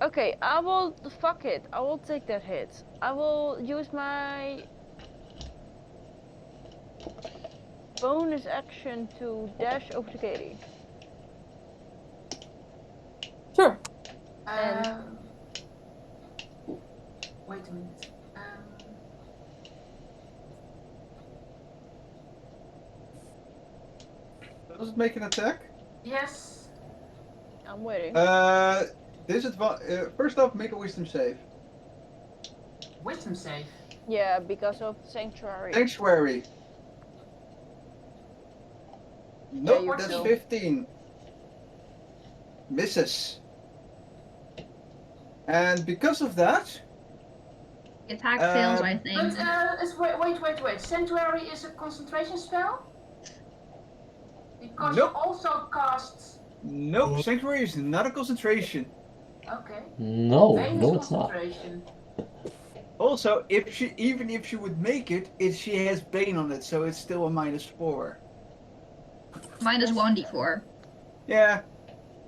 Okay, I will... Fuck it. I will take that hit. I will use my... bonus action to dash over to Katie. Sure. Wait a minute. Does it make an attack? Yes. I'm waiting. First off, make a wisdom save. Wisdom save. Yeah, because of Sanctuary. Sanctuary. Nope, you that's fail. 15. Misses. And because of that... Attack fails, I think. But wait. Sanctuary is a concentration spell? Because Nope. you also cast... Nope, Sanctuary is not a concentration. Okay. No, Bane no, is it's not. concentration. Also, even if she would make it, she has Bane on it, so it's still a -4. Mine is 1d4. Yeah.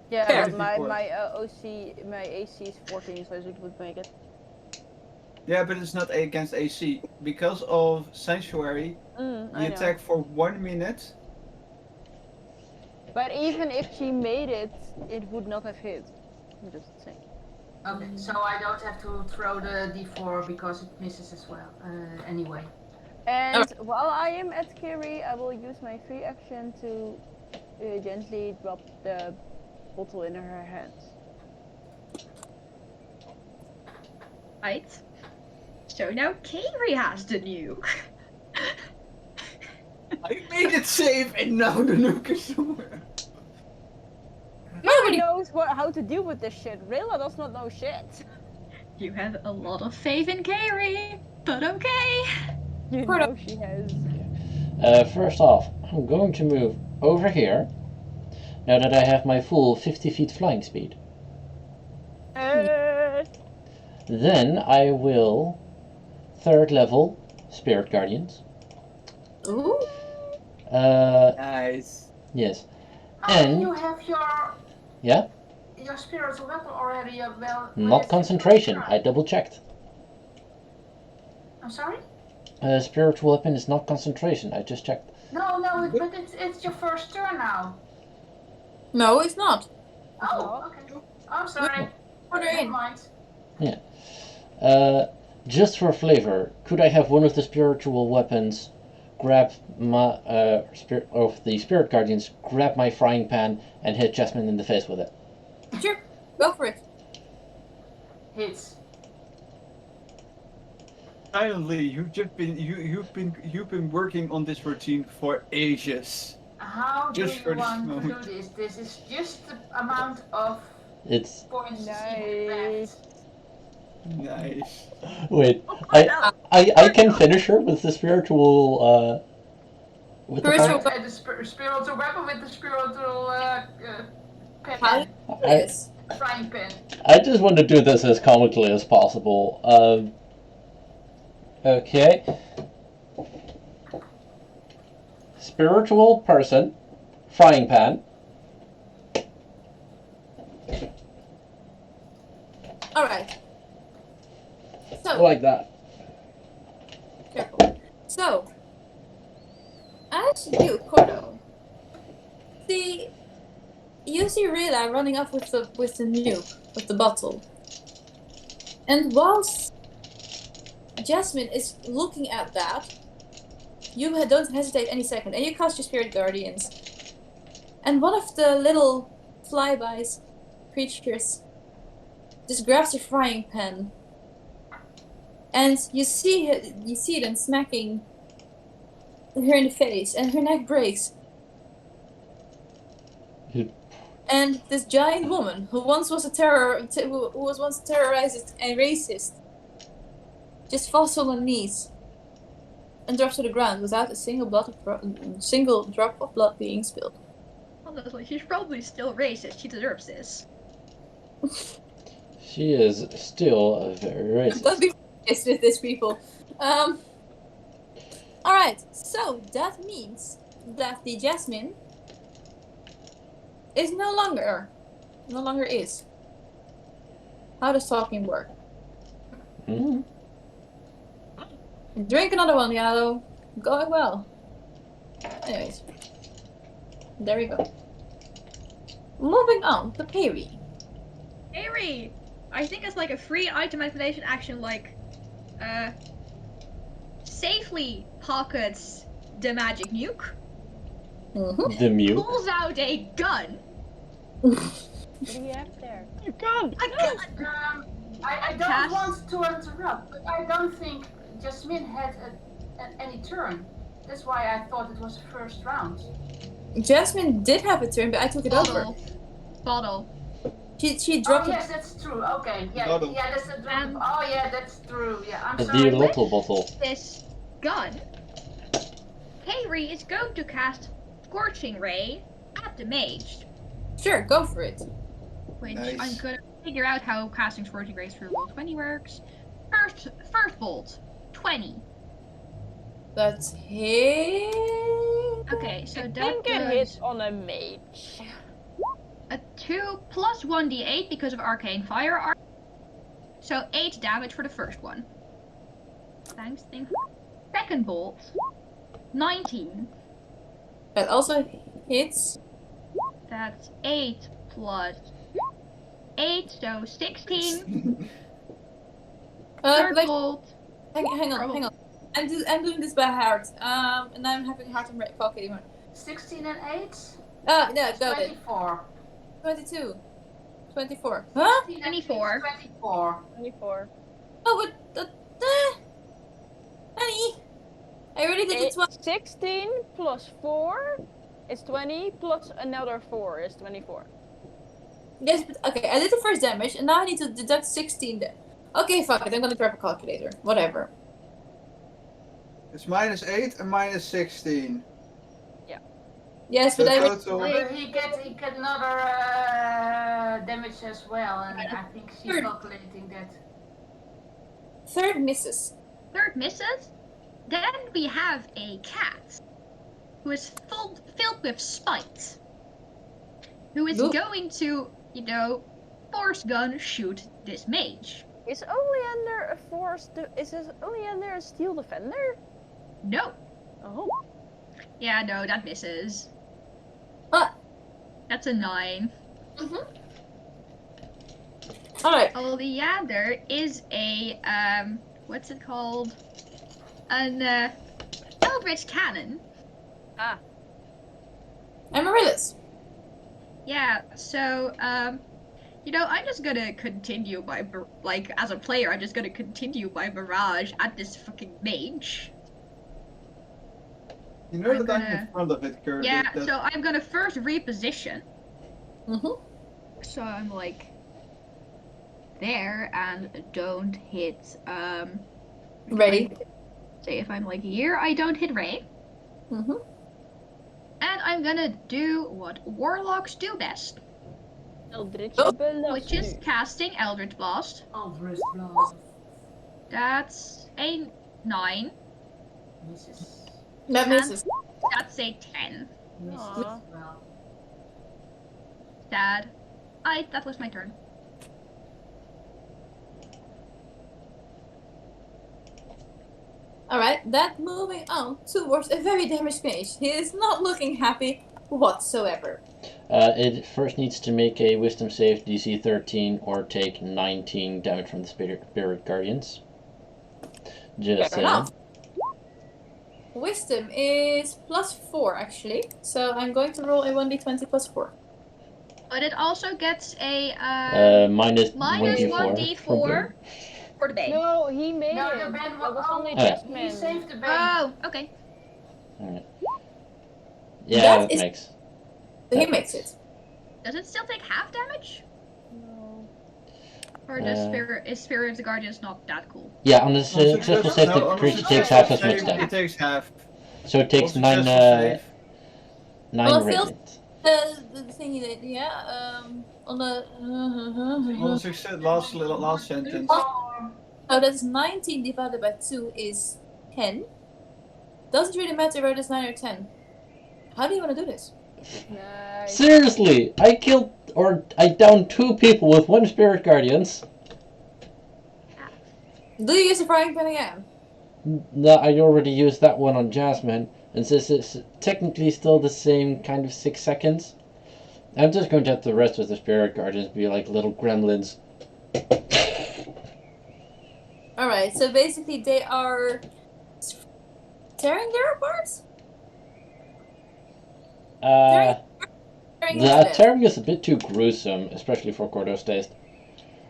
Yeah, Fair. but my AC is 14, so it would make it. Yeah, but it's not against AC. Because of Sanctuary, I you know. attack for 1 minute. But even if she made it, it would not have hit. I'm just saying. Okay, so I don't have to throw the d4 because it misses as well. Anyway. And while I am at Kiri, I will use my free action to gently drop the bottle in her hands. Right. So now Kiri has the nuke. I made it safe, and now the nuke is somewhere. Nobody knows how to deal with this shit. Rayla does not know shit. You have a lot of faith in Kiri, but okay. You know she has. First off, I'm going to move over here, now that I have my full 50 feet flying speed. Then I will 3rd level Spirit Guardians. Ooh. Nice. Yes. And you have your spiritual weapon already Not concentration, I double checked. I'm sorry? Spiritual weapon is not concentration, I just checked. No, but it's your first turn now. No, it's not. Oh, okay. I'm sorry. Order Never in. mind. Just for flavor, could I have one of the spiritual weapons grab my of the spirit guardians, grab my frying pan, and hit Jasmine in the face with it? Sure, go for it. Hits. Finally, you've been working on this routine for ages. How do Just you for this want to moment. do this? This is just the amount of It's points to see the Nice. Nice. wait. Oh, I can finish her with the spiritual with the Spiritual fire. And the spiritual weapon with the spiritual How pan. do you do this? Frying pan. I just want to do this as comically as possible. Okay. Spiritual person, frying pan. Alright. So, Like that. careful. So, as you, Cordo, you see Rilla running off with the nuke, with the bottle. And whilst Jasmine is looking at that, you don't hesitate any second, and you cast your Spirit Guardians. And one of the little flybys creatures just grabs your frying pan, and you see them smacking her in the face, and her neck breaks. And this giant woman, who once was who was once terrorized and racist, just falls on her knees and drops to the ground without a single drop of blood being spilled. Honestly, she's probably still racist. She deserves this. She is still very Don't racist. be racist with these people. Alright, so that means that the Jasmine is no longer is. How does talking work? Mm-hmm. Drink another one, Yellow. Going well. Anyways. There we go. Moving on to Perry. Harry! I think it's like a free item activation action, like, safely pockets the magic nuke, Mm-hmm. The mute. pulls out a gun. What do you have there? You can't. A gun! I don't Cass? want to interrupt, but I don't think Jasmine had any turn. That's why I thought it was the first round. Jasmine did have a turn, but I took it over. Bottle. She Oh dropped yes, that's true. Okay, yeah, Bottle. yeah, that's a drop. Um, Oh yeah, that's true. Yeah, I'm The sorry. little bottle. This gun. Harry is going to cast Scorching Ray at the mage. Sure, go for it. Which Nice. I'm gonna figure out how casting Scorching Ray through Roll20 works. First bolt, 20. That's hit. Okay, so I that think it does hits on a mage. a 2 plus 1d8 because of Arcane Fire. So 8 damage for the first one. Thanks. Second bolt, 19. That also hits. That's 8 plus 8, so 16. Third Like, bolt. hang on. I'm doing this by heart. And I'm having heart and calculating one. 16 and 8. No, got it. 24. 22. 24. Huh? 24. 24. 24. Oh, but honey, I already did it twice. 16 plus 4 is 20, plus another 4 is 24. Yes, but okay, I did the first damage, and now I need to deduct 16. Okay, fuck it. I'm gonna grab a calculator. Whatever. It's -8 and -16. Yes, So but I. total. But he get another damage as well, and I think she's Third. calculating that. Third misses. Third misses. Then we have a cat who is filled with spite, who is Ooh. going to, force gun shoot this mage. Is only under a force. Is it only under a steel defender? No. Oh. Yeah, no, that misses. Ah. That's a 9. Alright. Oleander is a what's it called? An Eldritch Cannon. Ah. Amaryllis. Yeah, so you know, I'm just gonna continue my like as a player, I'm just gonna continue my barrage at this fucking mage. You know I'm that I'm gonna- in front of it currently. Yeah, that- so I'm gonna first reposition. So I'm like there and don't hit Ray. say if I'm like here, I don't hit Ray. And I'm gonna do what warlocks do best, Eldritch which is casting Eldritch Blast. Eldritch Blast. That's a 9. Misses. That misses. That's a 10. Misses Aw. as well. Dad. That was my turn. Alright, that moving on towards a very damaged mage. He is not looking happy whatsoever. It first needs to make a Wisdom save DC 13 or take 19 damage from the Spirit Guardians. Just Fair enough. Wisdom is +4 actually, so I'm going to roll a 1d20 +4. But it also gets a minus minus 1d4. 1d4 for the bane. No, he made No, it. the bane That was only he Judgement. saved the bane. Oh, okay. Alright. Yeah, That that is- makes. So That he makes makes- it. Does it still take half damage? No. Or does Spirit of the Guardians not that cool? Yeah, on the successful save, the creature takes half as much It damage. takes half. So it takes On 9 successful save. Well, it radiant. The thingy that, on the... On success, last sentence. Oh, that's 19 divided by 2 is 10. Doesn't really matter whether it's 9 or 10. How do you want to do this? Nice. Seriously, I downed 2 people with 1 Spirit Guardians. Do you use the frying pan again? No, I already used that one on Jasmine, and since it's technically still the same kind of 6 seconds, I'm just going to have the rest of the Spirit Guardians be like little gremlins. Alright, so basically they are tearing their apart? Tearing into The them. tearing is a bit too gruesome, especially for Cordo's taste.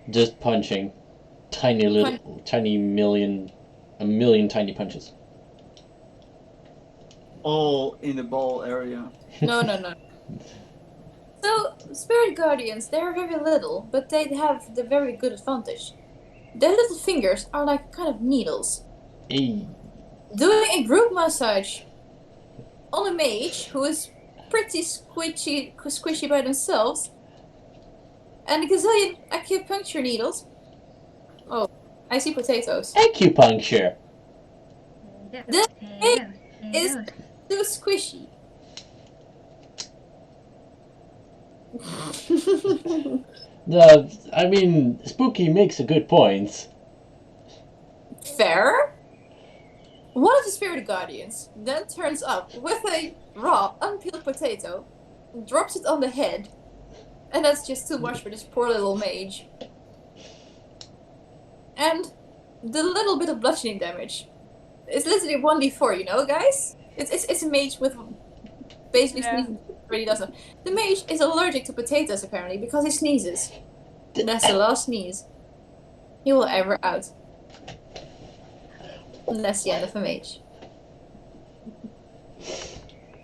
Just punching a million tiny punches. All in the ball area. No. So, Spirit Guardians, they're very little, but they have the very good advantage. Their little fingers are like kind of needles. Eey. Doing a group massage on a mage who is pretty squishy by themselves, and a gazillion acupuncture needles. Oh, I see potatoes. Acupuncture. This is too squishy. I mean, Spooky makes a good point. Fair. One of the Spirit Guardians then turns up with a raw, unpeeled potato, drops it on the head, and that's just too much for this poor little mage. And the little bit of bludgeoning damage is literally 1d4, you know, guys? It's a mage with basically sneezing. Really doesn't. The mage is allergic to potatoes apparently because he sneezes. And that's the last sneeze he will ever out. And that's the end of a mage.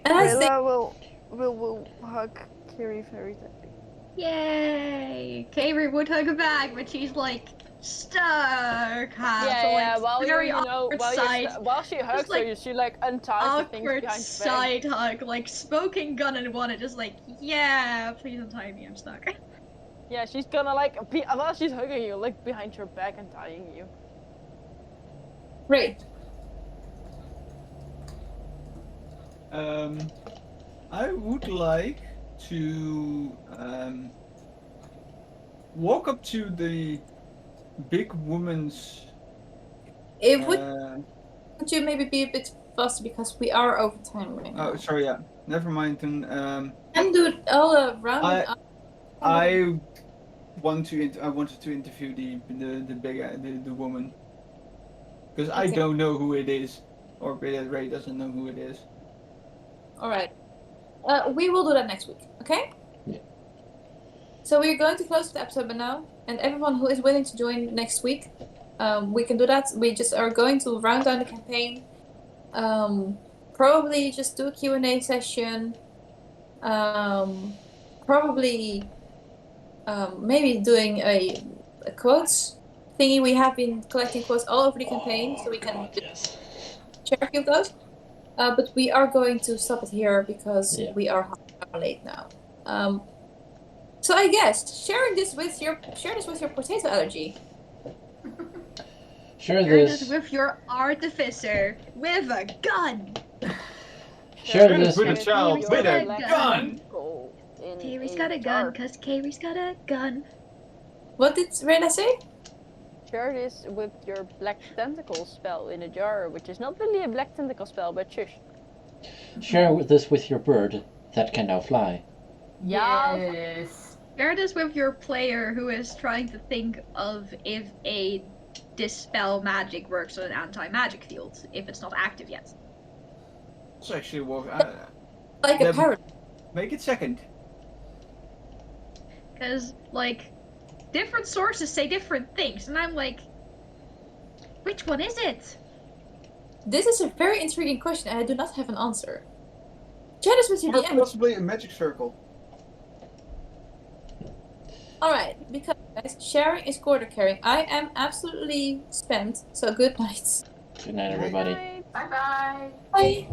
And I think Rayla will hug Kiri very tightly. Yay! Kaveri would hug her back, but she's like stuck. Yeah. While very you're, awkward side. while she hugs like, her, she like unties the things Awkward behind her back. side hug, like smoking gun and one, and just like, yeah, please untie me, I'm stuck. Yeah, she's gonna like while she's hugging you, like behind your back and tying you. great. I would like to walk up to the big woman's. Could you maybe be a bit faster because we are over time right now? Oh, sorry, yeah. Never mind then. And do all the round. I wanted to interview the big the woman because I Okay. don't know who it is, or Ray doesn't know who it is. All right. We will do that next week. Okay. Yeah. So we're going to close the episode now, and everyone who is willing to join next week, we can do that. We just are going to round down the campaign. Probably just do a Q&A session. Probably maybe doing a quotes thingy. We have been collecting quotes all over the campaign, so we can Yes. share a few of those. But we are going to stop it here because Yeah. we are half an hour late now. So I guess share this with your potato allergy. Share Share this this. with your artificer with a gun. Share Share this With a with. child Kayri's with got a a gun. tentacle in Kayri's a got a jar. gun, cause Kayri's got a gun. What did Rena say? Share this with your black tentacle spell in a jar, which is not really a black tentacle spell, but shush. Share this with your bird that can now fly. Yes. Share this with your player who is trying to think of if a dispel magic works on an anti-magic field, if it's not active yet. It's actually work. Like a Then- parrot. Make it second. Because, like, different sources say different things, and I'm like, which one is it? This is a very intriguing question, and I do not have an answer. Share this with your Or DM. possibly a magic circle. Alright, because guys, sharing is quarter carrying. I am absolutely spent, so good night. Good night, everybody. Night. Bye bye. Bye.